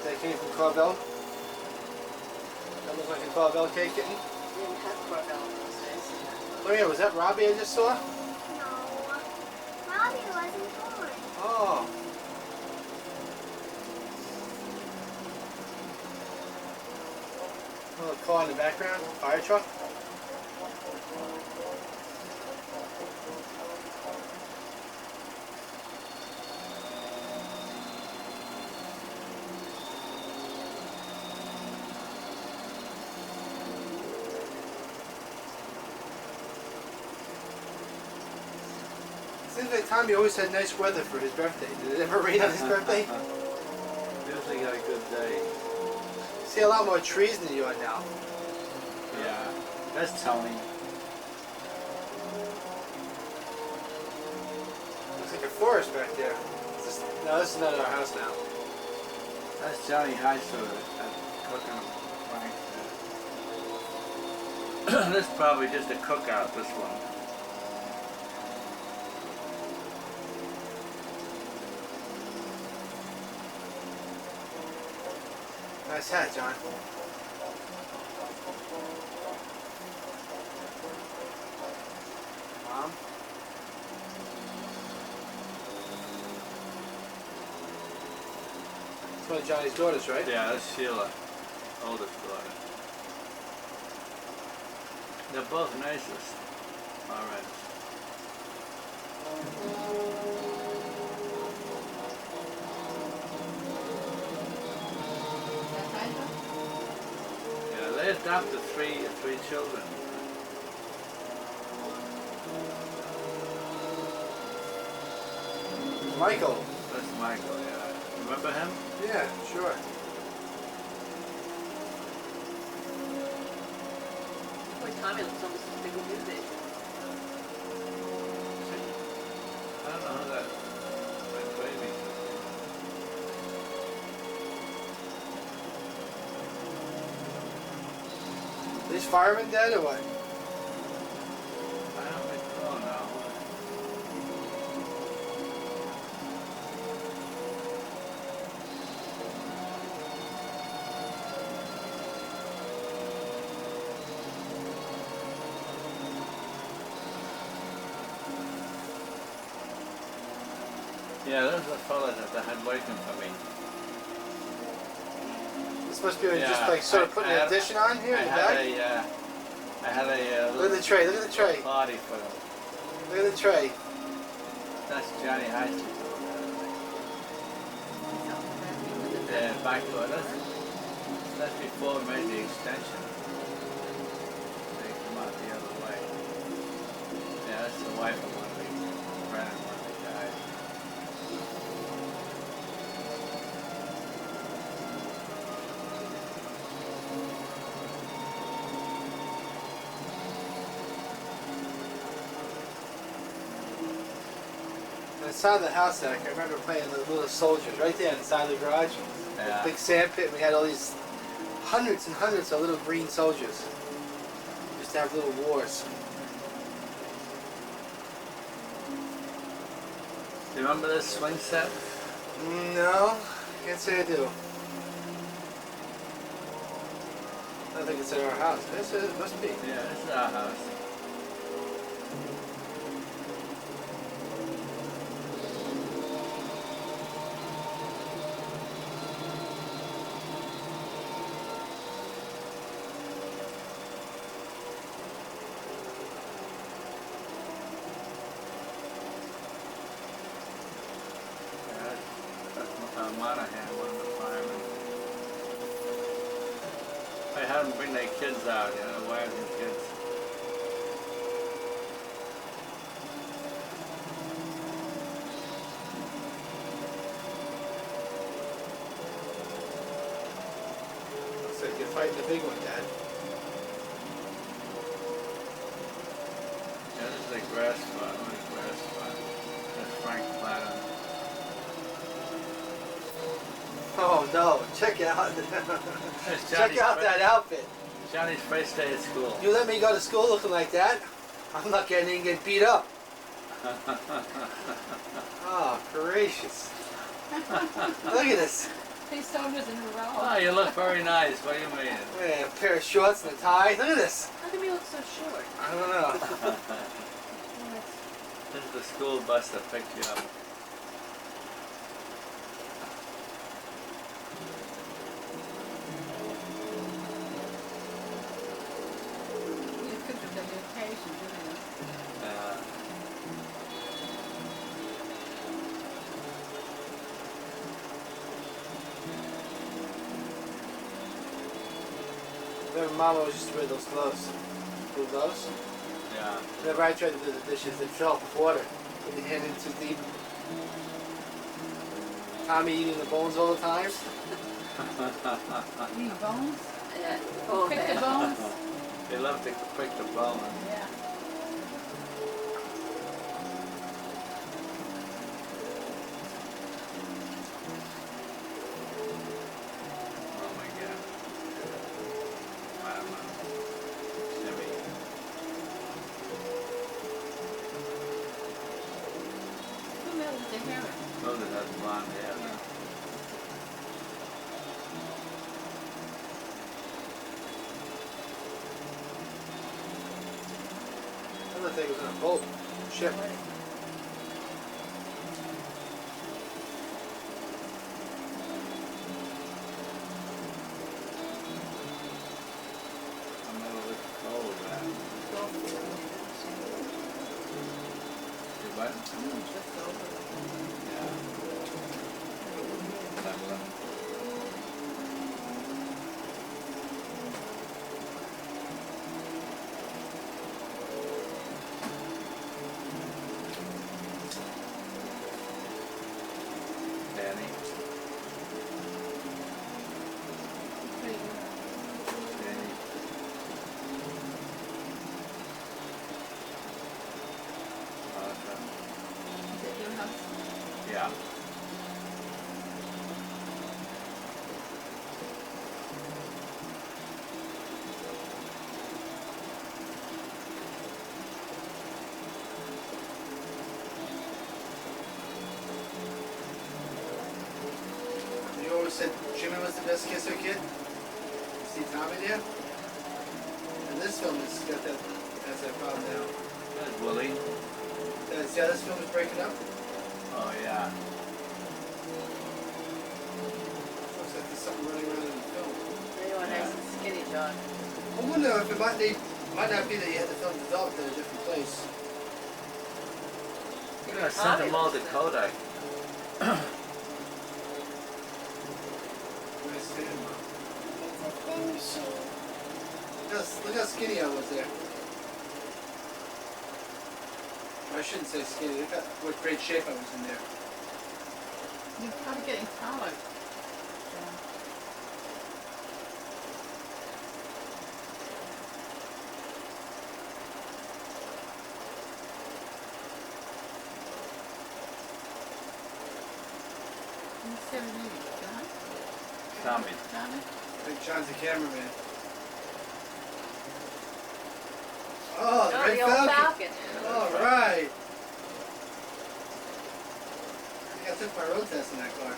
That came from Carvel. That looks like a Carvel cake kitten. Didn't have Carvel in those days. Oh yeah, was that Robbie I just saw? No. Robbie wasn't born. Oh. A little car in the background, fire truck. Seems like Tommy always had nice weather for his birthday. Did it ever rain on his birthday? Usually got a good day. See a lot more trees than you are now. Yeah. That's Tony. Looks like a forest back there. No, this is not our house now. That's Johnny Highsword cooking right. This is probably just a cookout, this one. Nice hat, John. Mom? It's one of Johnny's daughters, right? Yeah, that's Sheila, oldest daughter. They're both nicest. Alright. Yeah, they adopted three children. Michael. That's Michael, yeah. Remember him? Yeah, sure. Boy, Tommy looks almost as big as you did. I don't know who that baby is. These firemen dead or what? I don't recall now. Yeah, those are the fellas that had working for me. It's supposed to be Yeah, just like sort of putting I an had- addition on here in the back. I had a Look at the tray, look at the tray. party for them. Look at the tray. That's Johnny Heisler. Yeah, back door. That's before we made the extension. They come out the other way. Yeah, that's the wife of one of the Brennan, one of the guys. Inside the house, I can remember playing the Little Soldiers right there inside the garage. Yeah. Big sand pit. We had all these hundreds and hundreds of little green soldiers. Just to have little wars. Do you remember this swing set? No, can't say I do. I don't think it's in our house. It must be. Yeah, this is our house. Monahan, one of the firemen. I had them bring their kids out, you know, wives and kids. Looks like you're fighting the big one, Dad. Yeah, this is a grass spot, only grass spot. That's Frank Platten. Oh no! Check out. That's Check Johnny's out that outfit. Johnny's first day at school. You let me go to school looking like that, I'm not getting get beat up. Oh, gracious! Look at this. 2 soldiers in a row. Oh, you look very nice. What do you mean? Yeah, a pair of shorts and a tie. Look at this. How come you look so short? I don't know. This is the school bus that picked you up. You could have done the occasion, didn't you? Remember, Mama was used to wear those gloves. Blue gloves. Yeah. Whenever I tried to do the dishes, they'd fill up with water. Put the hand in too deep. Tommy eating the bones all the time. Eating bones? Yeah. Oh, Pick the bones? They love to pick the bone. Yeah. Oh my God. Wow. Jimmy. Who melted the herring? Mildred has blonde hair. Yeah. Another thing was on a boat. Ship. I'm never looking forward to that. You what? Just over. Yeah. Never. Danny. Pretty good. Danny. Martha. Is it your house? Yeah. You always said Jimmy was the best kisser kid. See Tommy there? And this film has got that has that problem now. There's Willie. See how this film is breaking up? Oh yeah. Looks like there's something running around in the film. You are nice and skinny, John. I wonder if it might not be that you had the film developed in a different place. You're gonna send them all to Kodak. Nice to him. It's a thin machine. Look how skinny I was there. I shouldn't say skinny. Look at what great shape I was in there. You're probably getting taller. John. Who's 7 years, John? Tommy. Tommy? I think John's the cameraman. Oh, the Oh, Red the old Falcon. Falcon. All right. I think I took my road test in that car.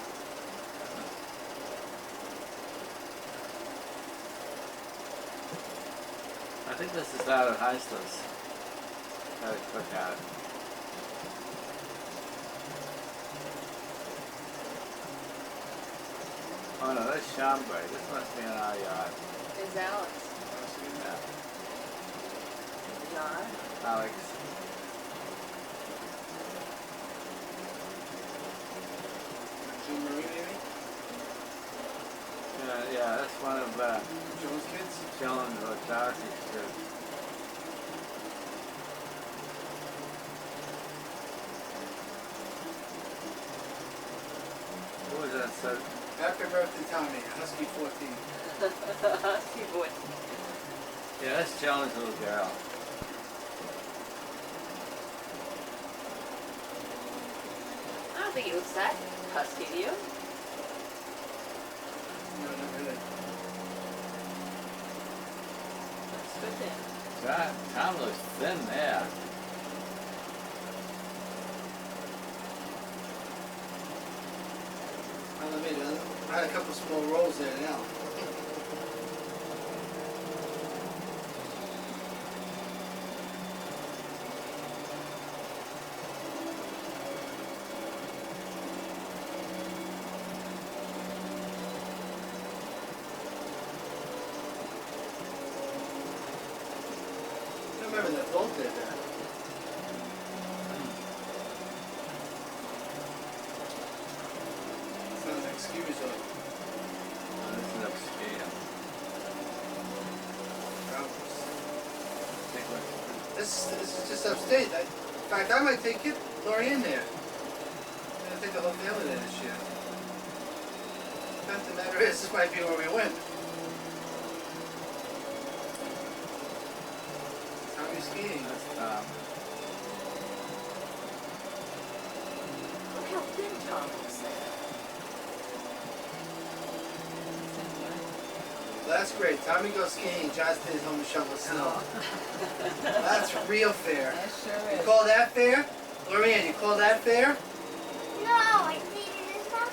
think this is out of Heisler's. Had a cookout. Oh no, that's Chambray. This must be in our yard. Is Alex? Yeah. John? Alex. Jean Marie, maybe? Yeah, that's one of Jones kids? Jones or Darcy's kids. Who was that? So, Happy birthday, Tommy. Husky 14. Husky boy. yeah, that's Jones' little girl. I don't think he looks that husky to you. No, not really. Looks good then. Tom looks thin there. I had a couple small rolls there now. I remember that boat did that. Sounds like ski resort. This is upscale. This is just upstate. In fact, I might take Lori in there. I'm gonna take the whole family there this year. The fact of the matter is, this might be where we went. Tommy skiing. That's Tom. Look how thin Tom looks there. Well, that's great. Tommy goes skiing. John stays home to shovel snow. That's real fair. That sure You is. call that fair? Lorianne, you call that fair? No, I think it is not.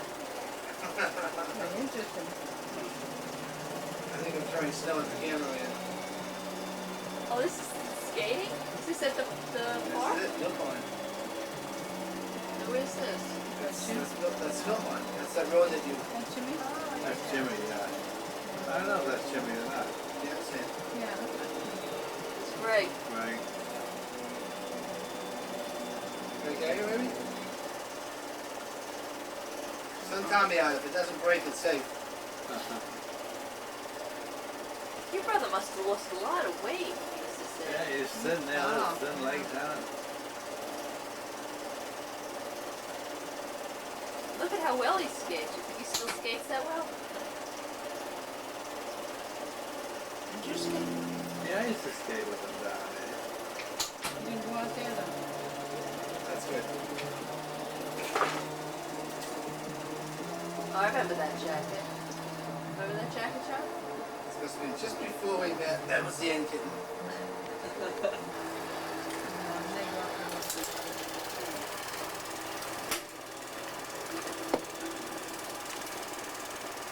Very interesting. I think I'm throwing snow at the camera, man. Oh, this is skating? Is this at the park? This is it. Philpont. No, where is this? That's Philpont. That's that road that you... That Jimmy? That's Jimmy, yeah. I don't know if that's Jimmy or not. Yeah, that's it. Yeah, that's right. It's Greg. Right. Right, Gary, maybe? Send Tommy out. If it doesn't break, it's safe. Your brother must have lost a lot of weight. This is it. Yeah, he's sitting there, Wow. little thin legs on. Look at how well he skates. You think he still skates that well? Did you skate? Yeah, I used to skate with him down there. You can go out there though. That's good. Oh, I remember that jacket. Remember that jacket, John? It's supposed to be just before we met. That was the end, kitten.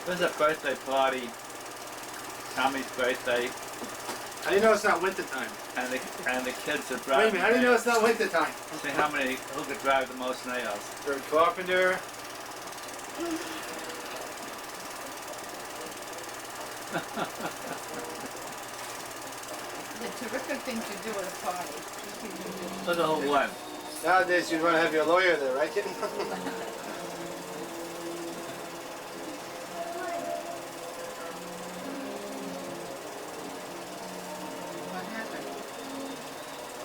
There's a birthday party, Tommy's birthday, How do you know it's not winter time? and the kids are Wait a driving. minute, how do you know it's not winter time? See who could drive the most nails. Bert Carpenter. The terrific thing to do at a party. Just keep doing it. Look at who won. Nowadays you'd want to have your lawyer there, right, kitten? What happened?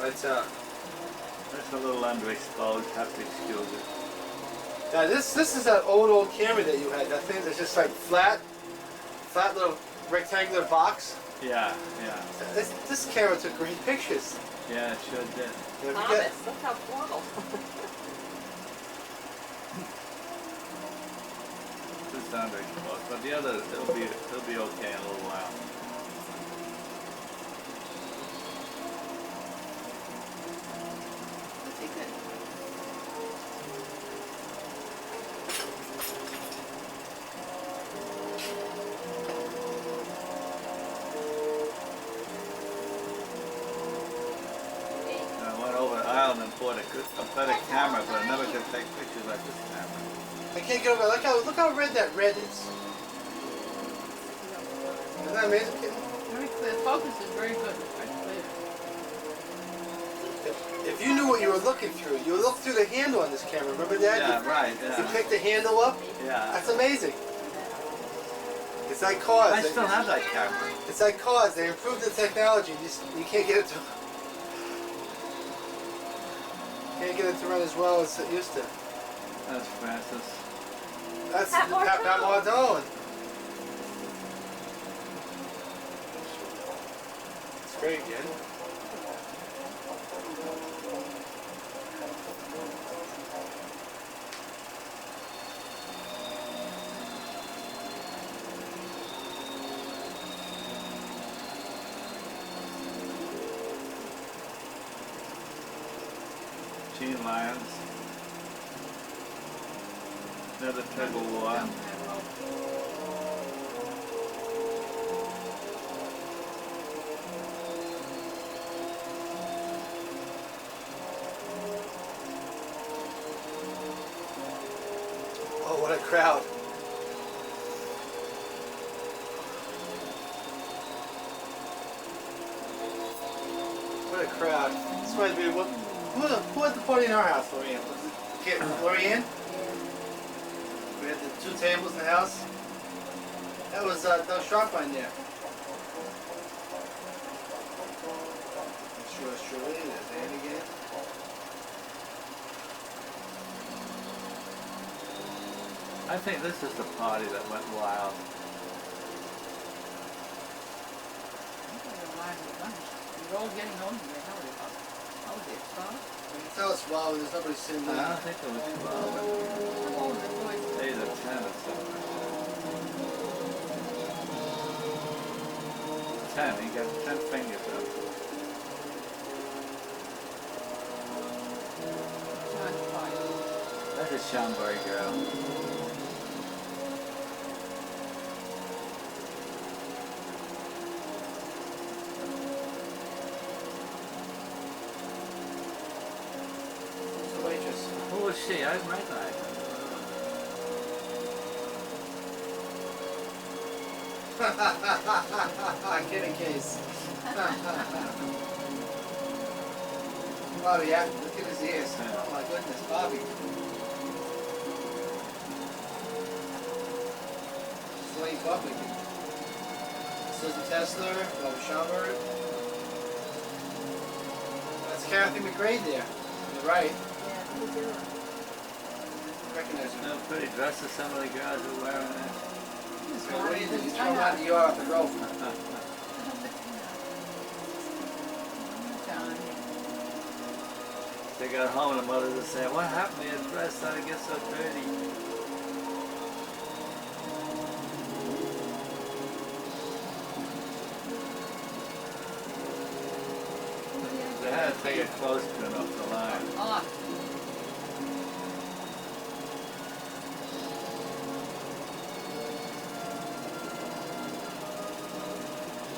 What's That's a little underexposed, have to excuse it. Now this is that old camera that you had. That thing that's just like flat little rectangular box. Yeah, yeah. This camera took great pictures. Yeah, it sure did. You know, if you Thomas, get- look how formal. It's underexposed, but the other, it'll be okay in a little while. Is he good? afford a better camera, but I never could take pictures like this camera. I can't get over. Look how red that red is. Isn't that amazing, kitten? Very clear. Focus is very good. Very clear. If you knew what you were looking through, you would look through the handle on this camera. Remember that? Yeah, right, You yeah. pick the handle up. Yeah. That's amazing. It's like cars. I still have that camera. It's like cars. They improved the technology. You can't get it to. Can't get it to run as well as it used to. That's Francis. That's Pat Pat Mardone. It's great, kid. Gene Lyons. Another tug of war. Down that road. Oh, what a crowd. What a crowd. This reminds me of who had the party in our house, Lorianne? Was it kid, Lorianne? We had the 2 tables in the house. That was Doug Sharpine there. Sure, there's Andy again. I think this is the party that went wild. We're all getting on here. How is it? Huh? You can tell it's wild when there's nobody sitting I there. don't think it was 12, How old are the boys? 8 or 10 or something. 10, he got 10 fingers up. John's fine. That's a Schaumburg girl. It's the waitress. Who was she? I recognize her. Kidding case. Bobby, yeah, look at his ears. Oh my goodness, Bobby. Slade Buckley. Susan Tesler, Bobby Schaumburg. That's Kathy McRae there. On the right. Yeah, who's doing? Recognize her. No pretty dresses some of the girls are wearing there. What do you do? You throw them out in the yard off the rope. John. They got home and the mothers are saying, what happened to your dress? How'd it get so dirty? They had to take a clothespin off the line. Ah.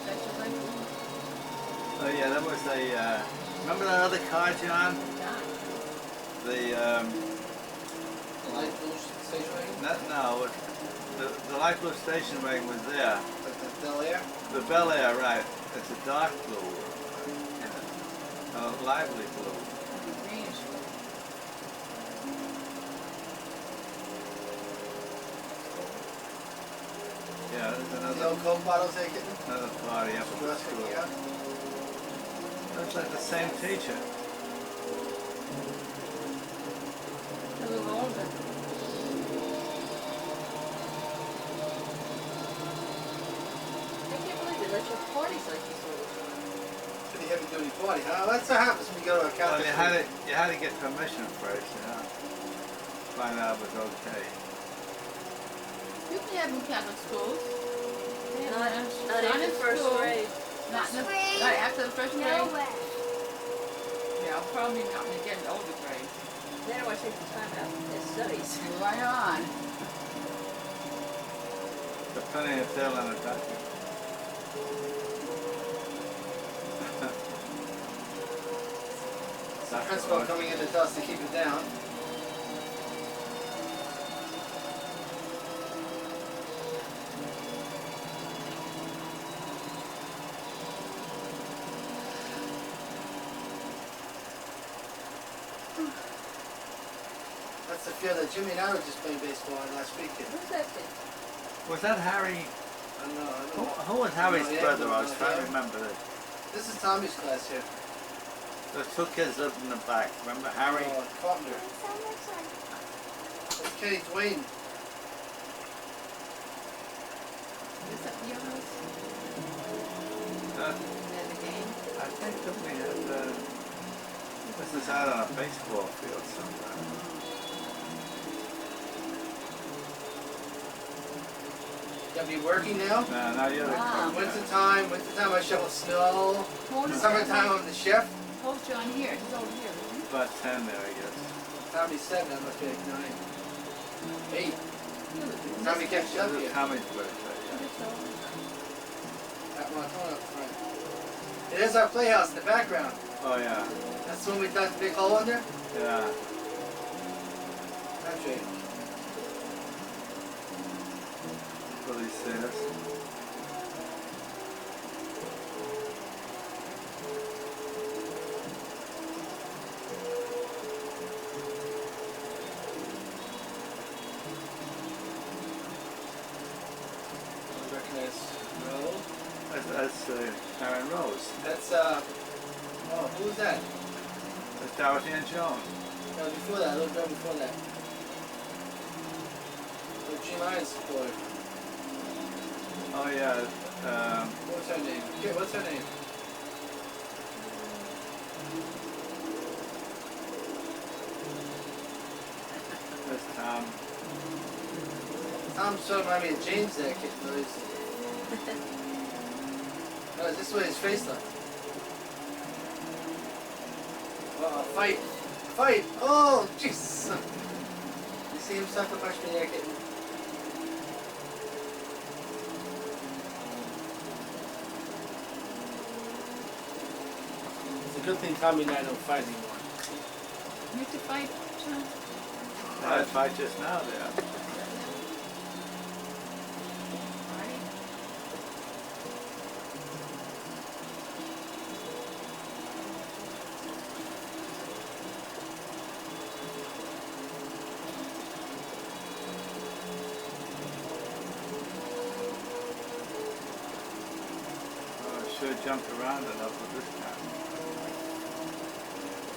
That's your leg? Oh yeah, that was a, remember that other car, John? John. The, Light blue station wagon? no, the light blue station wagon was there. Like the Bel Air? The Bel Air, right. It's a dark blue. A lively blue. Greenish. Yeah, there's The another, old Coke bottles they get? another party up at the school. Yeah. Looks like the same teacher. A little older. I can't believe they let you have parties like this all the time. Pretty heavy duty party, huh? That's what happens when you go to a Well, Catholic you school. had to get permission first, you know. Find out it was okay. You can have in Catholic schools. Not in the first school. grade. Not, in the, Grade. not after the first grade? No way. Yeah, probably not when you get in the older grade. They don't want to take the time out of their studies. Right on. Depending if they're on the document. principal coming in to tell us to keep it down. That's the field that Jimmy and I were just playing baseball on last weekend. Who's that kid? Was that Harry? I don't know. I don't know. Who was Harry's No, yeah, brother? I no, was trying to yeah. remember it. This is Tommy's class here. The two kids lived in the back. Remember Harry? Carpenter. So much fun. That's Kenny Dwayne. Is that your house? Uh, Is that the game? I think that we had. This is out on a baseball field somewhere. Gotta be working now. No, not yet. Wow. Wintertime I shovel snow. Hold Summertime I'm the chef. Hold John here. He's over here, isn't he? About 10 there, I guess. Tommy's 7, I must be like 9. 8. Is Tommy this- catches up This here. is Tommy's birthday, is yeah. this over? Come on up front. It is our playhouse in the background. Oh, yeah. That's the one we dug the big hole under. Yeah. That's right. Will he see us? I recognize. No. That's Aaron Rose. That's oh, who was that? That's Dorothy and Joan. That was before that, a little bit before that. The G Lions boy. Oh, yeah. What's her name? Okay, what's her name? That's Tom. Tom sort of reminded me of James there, kid. No, is this what his face like? Fight! Fight! Oh, Jesus! You see him sucker punch me there, kitten? It's a good thing Tommy and I don't fight anymore. You have to fight, John? I'd fight just now there. Marty? Oh, I should have jumped around enough with this guy.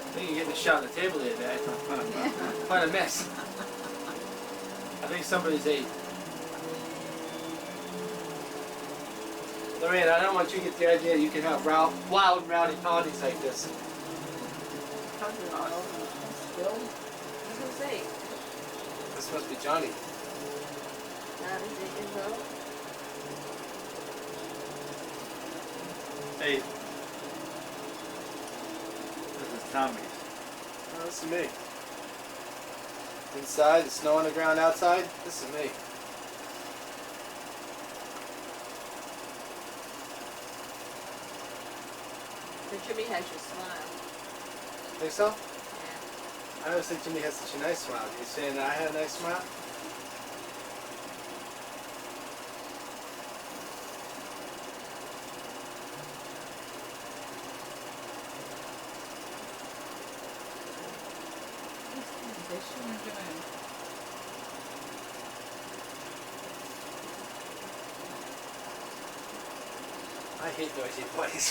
I think you're getting a shot on the table there, Dad. Quite a mess. I think somebody's ate. Lorraine, I don't want you to get the idea you can have wild and rowdy parties like this. Still? Who's 8? This must be Johnny. Not is it Israel? Hey. This is Tommy's. Oh, this is me. Inside, the snow on the ground outside, this is me. The Jimmy has your smile. Think so? Yeah. I always think Jimmy has such a nice smile. You saying that I had a nice smile? They're sure doing. I hate noisy parties.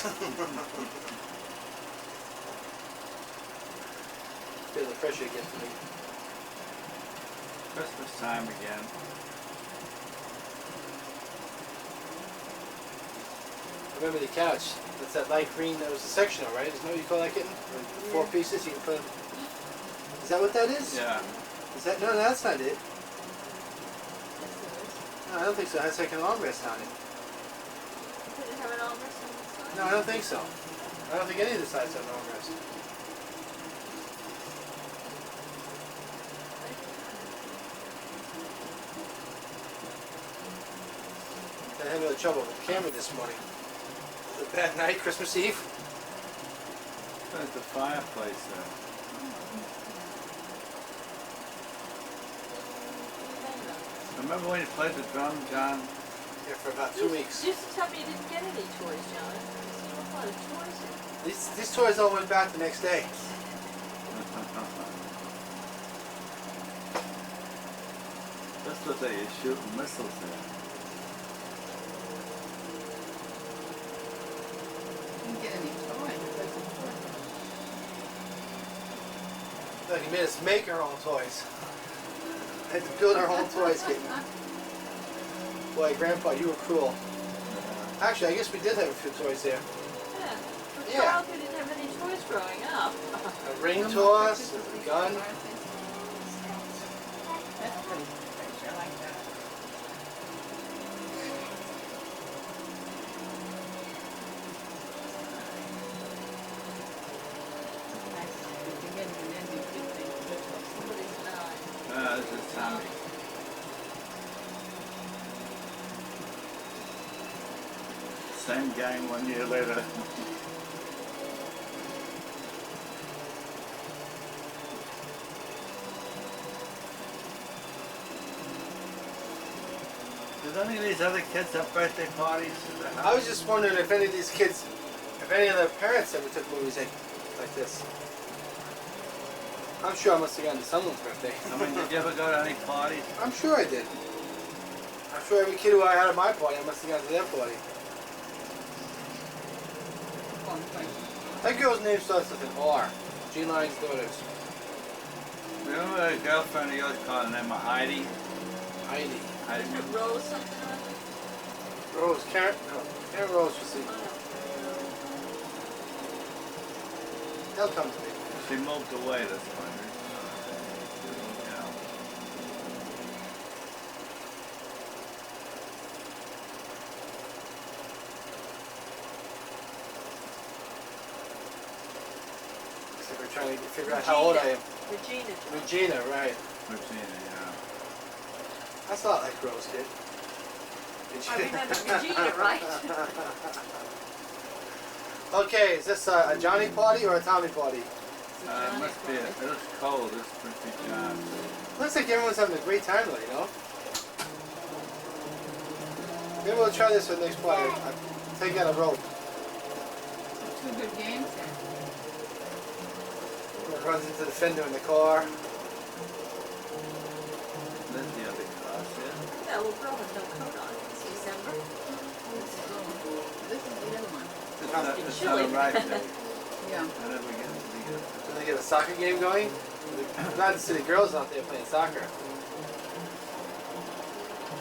Feel the pressure get to me. Christmas time again. Remember the couch? That's that light green. That was a sectional, right? Isn't that what you call that, kitten? The 4 pieces. You can put. Is that what that is? Yeah. Is that? No, that's not it. Yes, it is. No, I don't think so. It has like an armrest on it. Does it have an armrest on the side? No, I don't think so. I don't think any of the sides have an armrest. I had a little trouble with the camera this morning. It was a bad night, Christmas Eve. There's the fireplace there. Remember when you played the drum, John? Yeah, for about 2 weeks. You used to tell me you didn't get any toys, John. You see a lot of toys here. These toys all went back the next day. That's what they shooting missiles there. Didn't get any toys. That's a toy. Like, he made us make our own toys. Had to build our own toys, kitten. Boy, Grandpa, you were cruel. Actually, I guess we did have a few toys there. Yeah. For a Yeah. child who didn't have any toys growing up. A ring toss, a gun. That's pretty picture. I like that. Nice. Beginning and ending, good thing. Somebody's 9. This is Tommy. Same gang 1 year later. Did any of these other kids have birthday parties? I was just wondering if any of these kids, if any of their parents ever took movies like this. I'm sure I must have gone to someone's birthday. I mean, did you ever go to any parties? I'm sure I did. I'm sure every kid who I had at my party, I must have gone to their party. Fun place. That girl's name starts with an R. Gene Lyon's daughters. Remember a girlfriend of yours called her name Heidi? Heidi. Heidi. Isn't it Rose something or other? Rose. Karen. No. Karen Rose was the. They'll come to me. She moved away this winter. Yeah. Except we're trying to figure out how old I am. Regina. John. Regina, right. Regina, yeah. That's not like Rose, kid. I remember Regina, right? Okay, is this a Johnny party or a Tommy party? It must be, it is cold, it's pretty John. Looks like everyone's having a great time though, you know? Maybe we'll try this for the next party. I'll take out a rope. Two good games there. It runs into the fender in the car. That's the other class, yeah. Yeah, little girl has no coat on. It's December. This is the other one. It's Must not, be it's chilly. not a right day. Yeah. And then we get So they get a soccer game going. Glad to see the girls out there playing soccer.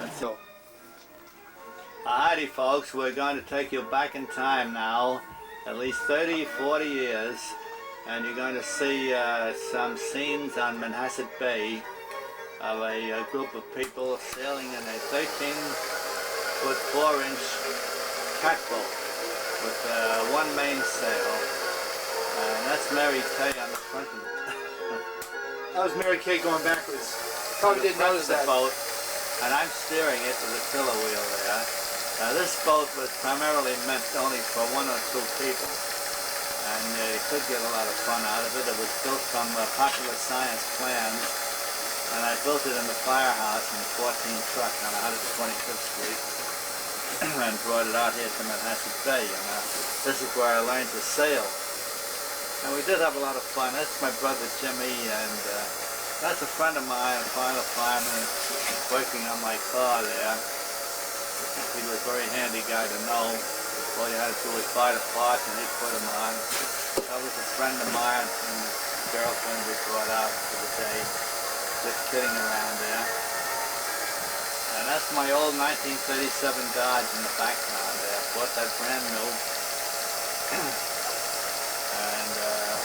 And so, Heidi, folks, we're going to take you back in time now, at least 30, 40 years, and you're going to see some scenes on Manhasset Bay of a group of people sailing in a 13-foot 4-inch catboat with one mainsail. And that's Mary Kay on the front of it. That was Mary Kay going backwards. Probably didn't notice that. Boat, and I'm steering it with a tiller wheel there. This boat was primarily meant only for 1 or 2 people, and you could get a lot of fun out of it. It was built from Popular Science plans, and I built it in the firehouse in the 14 truck on 125th Street, and brought it out here to Manhasset Bay. And this is where I learned to sail. And we did have a lot of fun. That's my brother Jimmy, and that's a friend of mine, a final fireman, working on my car there. He was a very handy guy to know. All you had to do was buy the parts and he'd put them on. That was a friend of mine and his girlfriend we brought out for the day, just kidding around there. And that's my old 1937 Dodge in the background there. Bought that brand new. And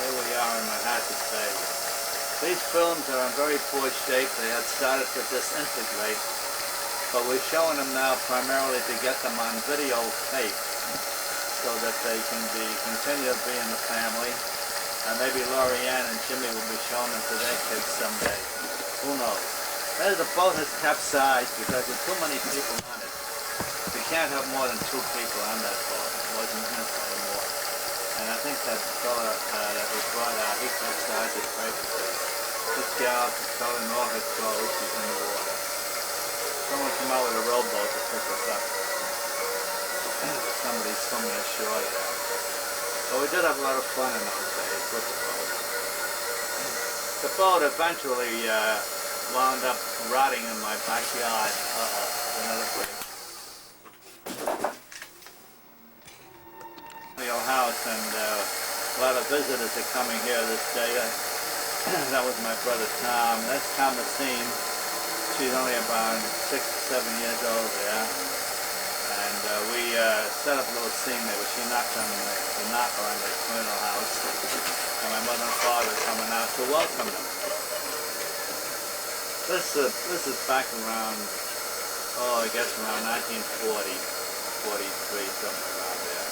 here we are in Manhasset Bay. These films are in very poor shape. They had started to disintegrate, but we're showing them now primarily to get them on videotape so that they can continue to be in the family. And maybe Laurie Ann and Jimmy will be showing them to their kids someday. Who knows? The boat has capsized because there's too many people on it. You can't have more than 2 people on that boat. It wasn't meant anymore. And I think that fella that we brought out, he capsized it perfectly. This gal fell in all her clothes, she's in the water. Someone come out with a rowboat to pick us up. Somebody's swimming ashore there. But we did have a lot of fun in those days with the boat. The boat eventually wound up rotting in my backyard. Another break. The old house, and a lot of visitors are coming here this day. That was my brother Tom. That's Thomasine. She's only about 6 to 7 years old there. And we set up a little scene there where she knocked on the knocker on the communal house. And my mother and father are coming out to welcome them. This is back around, I guess around 1940, 43, somewhere around there.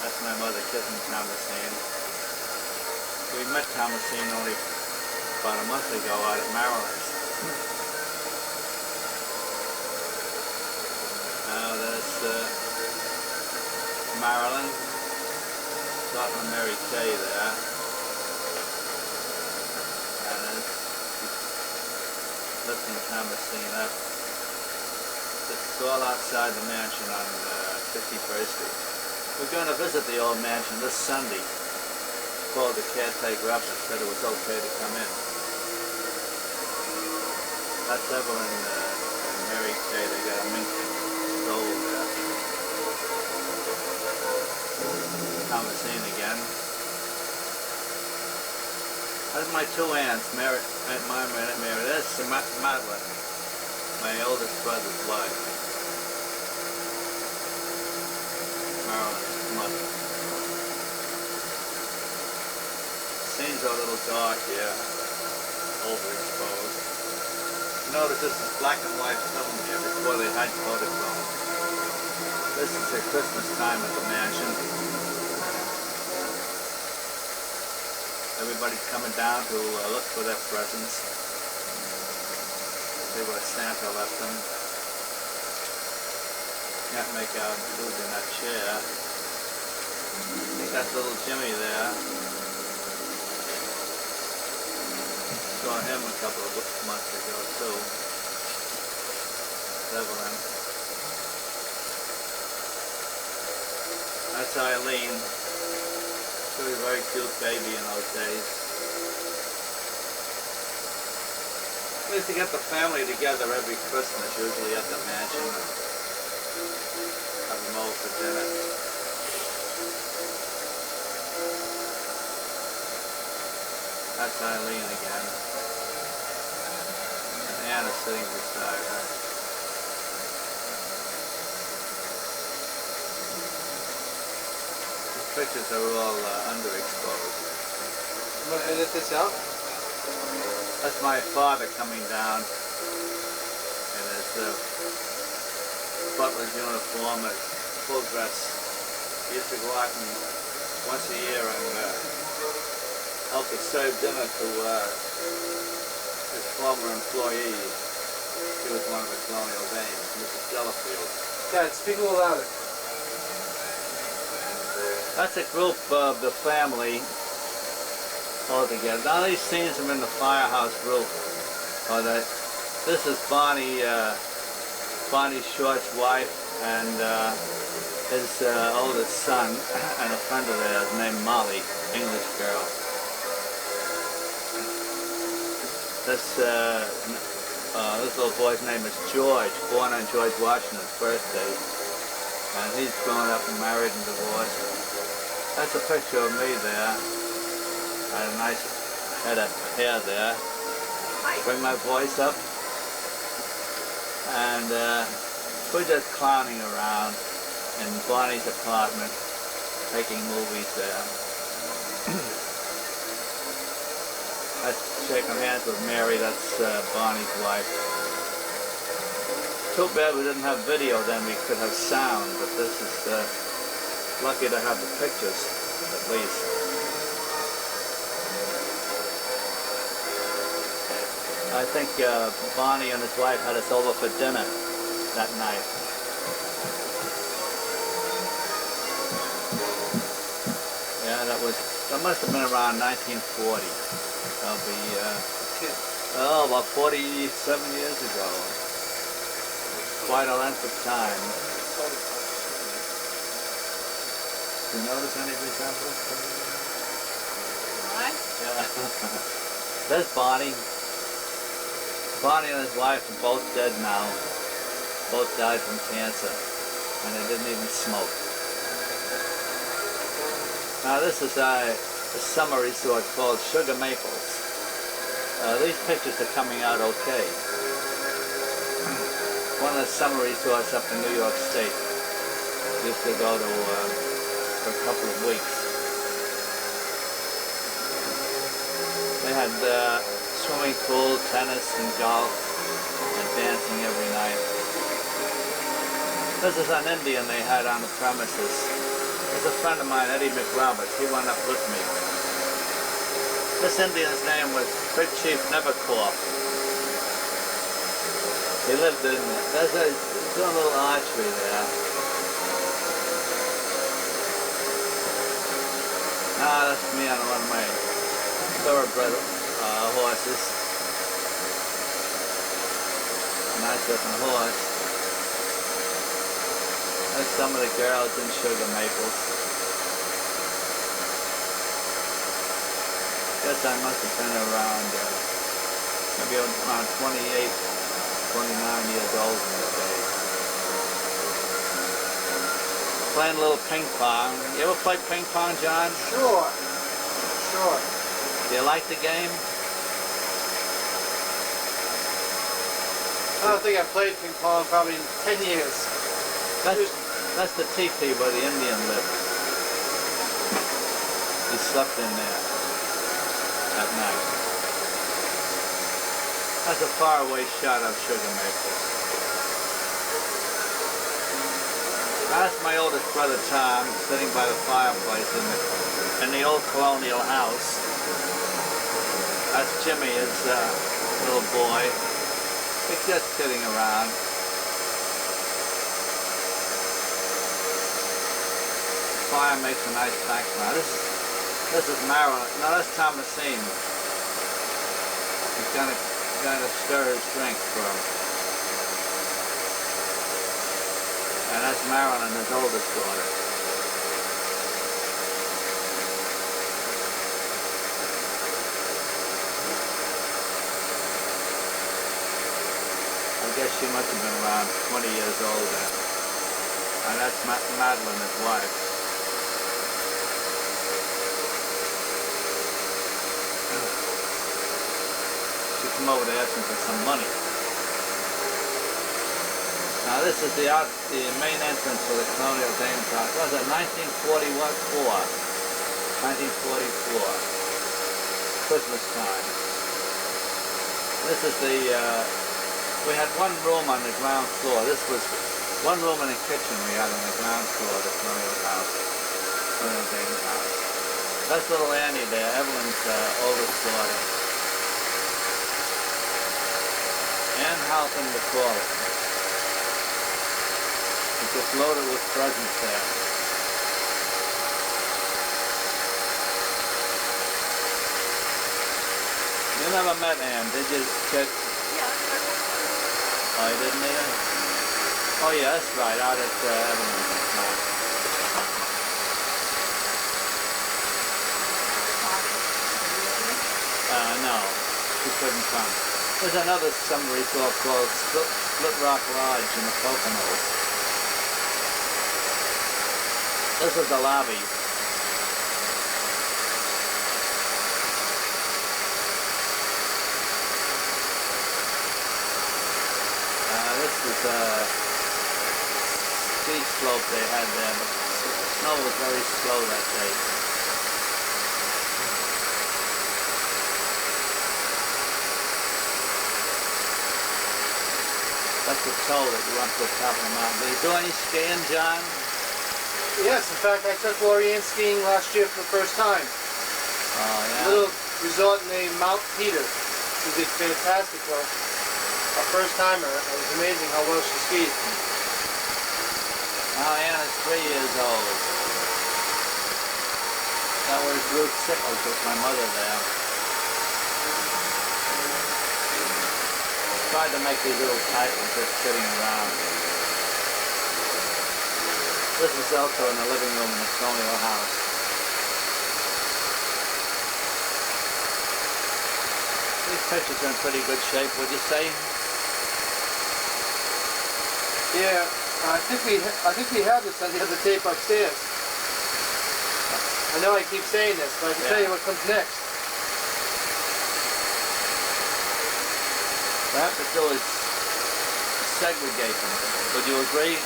That's my mother kissing Thomasine. We met Thomasine only about a month ago out at Maryland's. Now there's Marilyn, talking to Mary Kay there. And there's lifting Thomasine up. It's all outside the mansion on 51st Street. We're going to visit the old mansion this Sunday. Called the caretaker up and said it was okay to come in. That's Evelyn and Mary Kay. They got a mink stole there. Thomasine again. That's my two aunts, Mary. That's Madeline, my oldest brother's wife. Marilyn's mother. Scenes are a little dark here, overexposed. Notice this is black and white film here before they had Kodachrome. This is at Christmas time at the mansion. Everybody's coming down to look for their presents. See what Santa left them. Can't make out who's in that chair. I think that's little Jimmy there. Saw him a couple of months ago too. Evelyn. That's Eileen. She was a very cute baby in those days. We used to get the family together every Christmas, usually at the mansion. Have them over for dinner. That's Eileen again. And Anna's sitting beside her. These pictures are all underexposed. I'm going to edit this out. That's my father coming down in his butler's uniform, his full dress. He used to go out and once a year and help us serve dinner to his former employee. He was one of the colonial dames, Mrs. Delafield. Dad, speak a little louder. That's a group of the family all together. Now these scenes are in the firehouse roof. This is Bonnie Short's wife and his oldest son and a friend of theirs named Molly, English girl. This little boy's name is George, born on George Washington's birthday. And he's grown up and married and divorced. That's a picture of me there. I had a nice head of hair there. Bring my voice up. And we're just clowning around in Bonnie's apartment, taking movies there. That's shaking hands with Mary, that's Bonnie's wife. Too bad we didn't have video then, we could have sound, but this is lucky to have the pictures, at least. I think Bonnie and his wife had us over for dinner that night. Yeah, that must have been around 1940. That'll be, about 47 years ago. quite a length of time. Do you notice any resemblance? What? Yeah. There's Bonnie. Bonnie and his wife are both dead now. Both died from cancer. And they didn't even smoke. Now this is a summer resort called Sugar Maples. These pictures are coming out okay. One of the summer resorts up in New York State. Used to go to for a couple of weeks. They had swimming pool, tennis, and golf, and dancing every night. This is an Indian they had on the premises. There's a friend of mine, Eddie McRoberts. He went up with me. This Indian's name was Big Chief Nevercorp. He lived in, there's a little archery there. Ah, that's me on one of my thoroughbred horses. Nice looking horse. There's some of the girls in Sugar Maples. Guess I must have been around, maybe around 28, 29 years old in the day. Playing a little ping pong. You ever play ping pong, John? Sure. Sure. Do you like the game? I don't think I played ping pong probably in 10 years. That's the teepee where the Indian lived. He slept in there at night. That's a faraway shot of Sugar Maples. That's my oldest brother Tom sitting by the fireplace in the old colonial house. That's Jimmy, his little boy. He's just sitting around. The fire makes a nice background. This is Marilyn. No, that's Thomasine. He's gonna stir his drink for him. And that's Marilyn, his oldest daughter. I guess she must have been around 20 years old then. And that's Madeline, his wife. She came over to ask him for some money. Now this is the main entrance for the Colonial Dames House. Was it 1944? 1944. Christmas time. This is we had one room on the ground floor. This was one room in the kitchen we had on the ground floor of the Colonial House. Colonial Dames House. That's little Annie there, Evelyn's oldest daughter. Ann Halpin McCauley. It's just loaded with presents there. You never met Ann, did you, Kit? Yeah. Oh, you didn't either? Oh yeah, that's right, out at Evelyn's house. No, she couldn't come. There's another summer resort called Split Rock Lodge in the Poconos. This is the lobby. This is a ski slope they had there, but the snow was very slow that day. That's the toe that you went to the top of the mountain. Did you do any skiing, John? Yes, in fact, I took Lorianne skiing last year for the first time. Oh, yeah? A little resort named Mount Peter. She did fantastic for a first timer. It was amazing how well she skied. Oh, Anna's 3 years old. That was Ruth Sickles with my mother there. Tried to make these little tight ones just sitting around. This is also in the living room in the colonial house. These pictures are in pretty good shape, would you say? Yeah, I think we have this on the other tape upstairs. I know I keep saying this, but I can tell you what comes next. What I have to do is segregate them. Would you agree?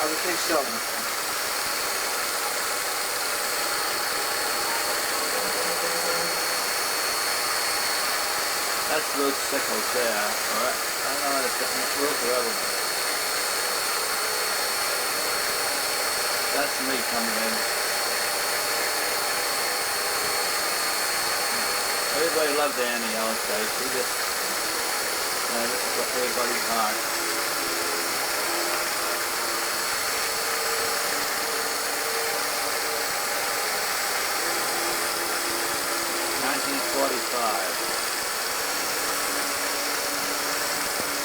I would think so. That's Ruth Sickles there. Alright. I don't know if it's Ruth or Evelyn. That's me coming in. Everybody loved Annie also. She just this is what everybody's heart.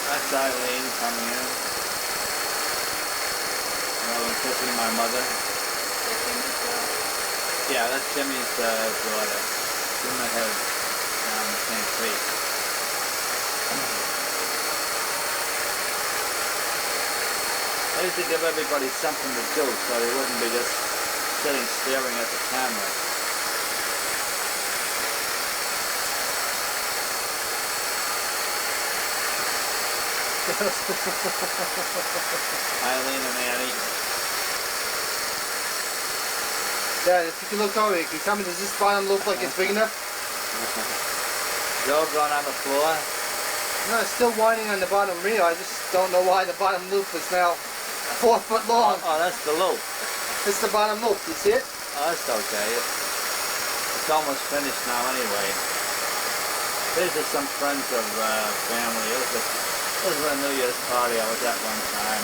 That's Eileen coming in. I'm kissing my mother. Yeah, that's Jimmy's daughter. Jim met her down in St. Pete. I used to give everybody something to do so they wouldn't be just sitting staring at the camera. Eileen and Annie. Dad, if you can look over, can you tell me, does this bottom look like it's big enough? Joe going on the floor? No, it's still whining on the bottom reel. I just don't know why the bottom loop is now 4 foot long. Oh, that's the loop. It's the bottom loop. You see it? Oh, that's okay. It's almost finished now anyway. These are some friends of family. It was a New Year's party I was at one time.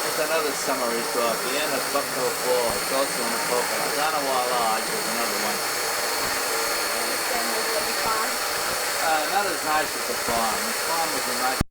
It's another summer resort, the Inn at Bucktoe Falls, also in the Poconos. Ottawa Lodge is another one. Not as nice as the farm. The farm was a nice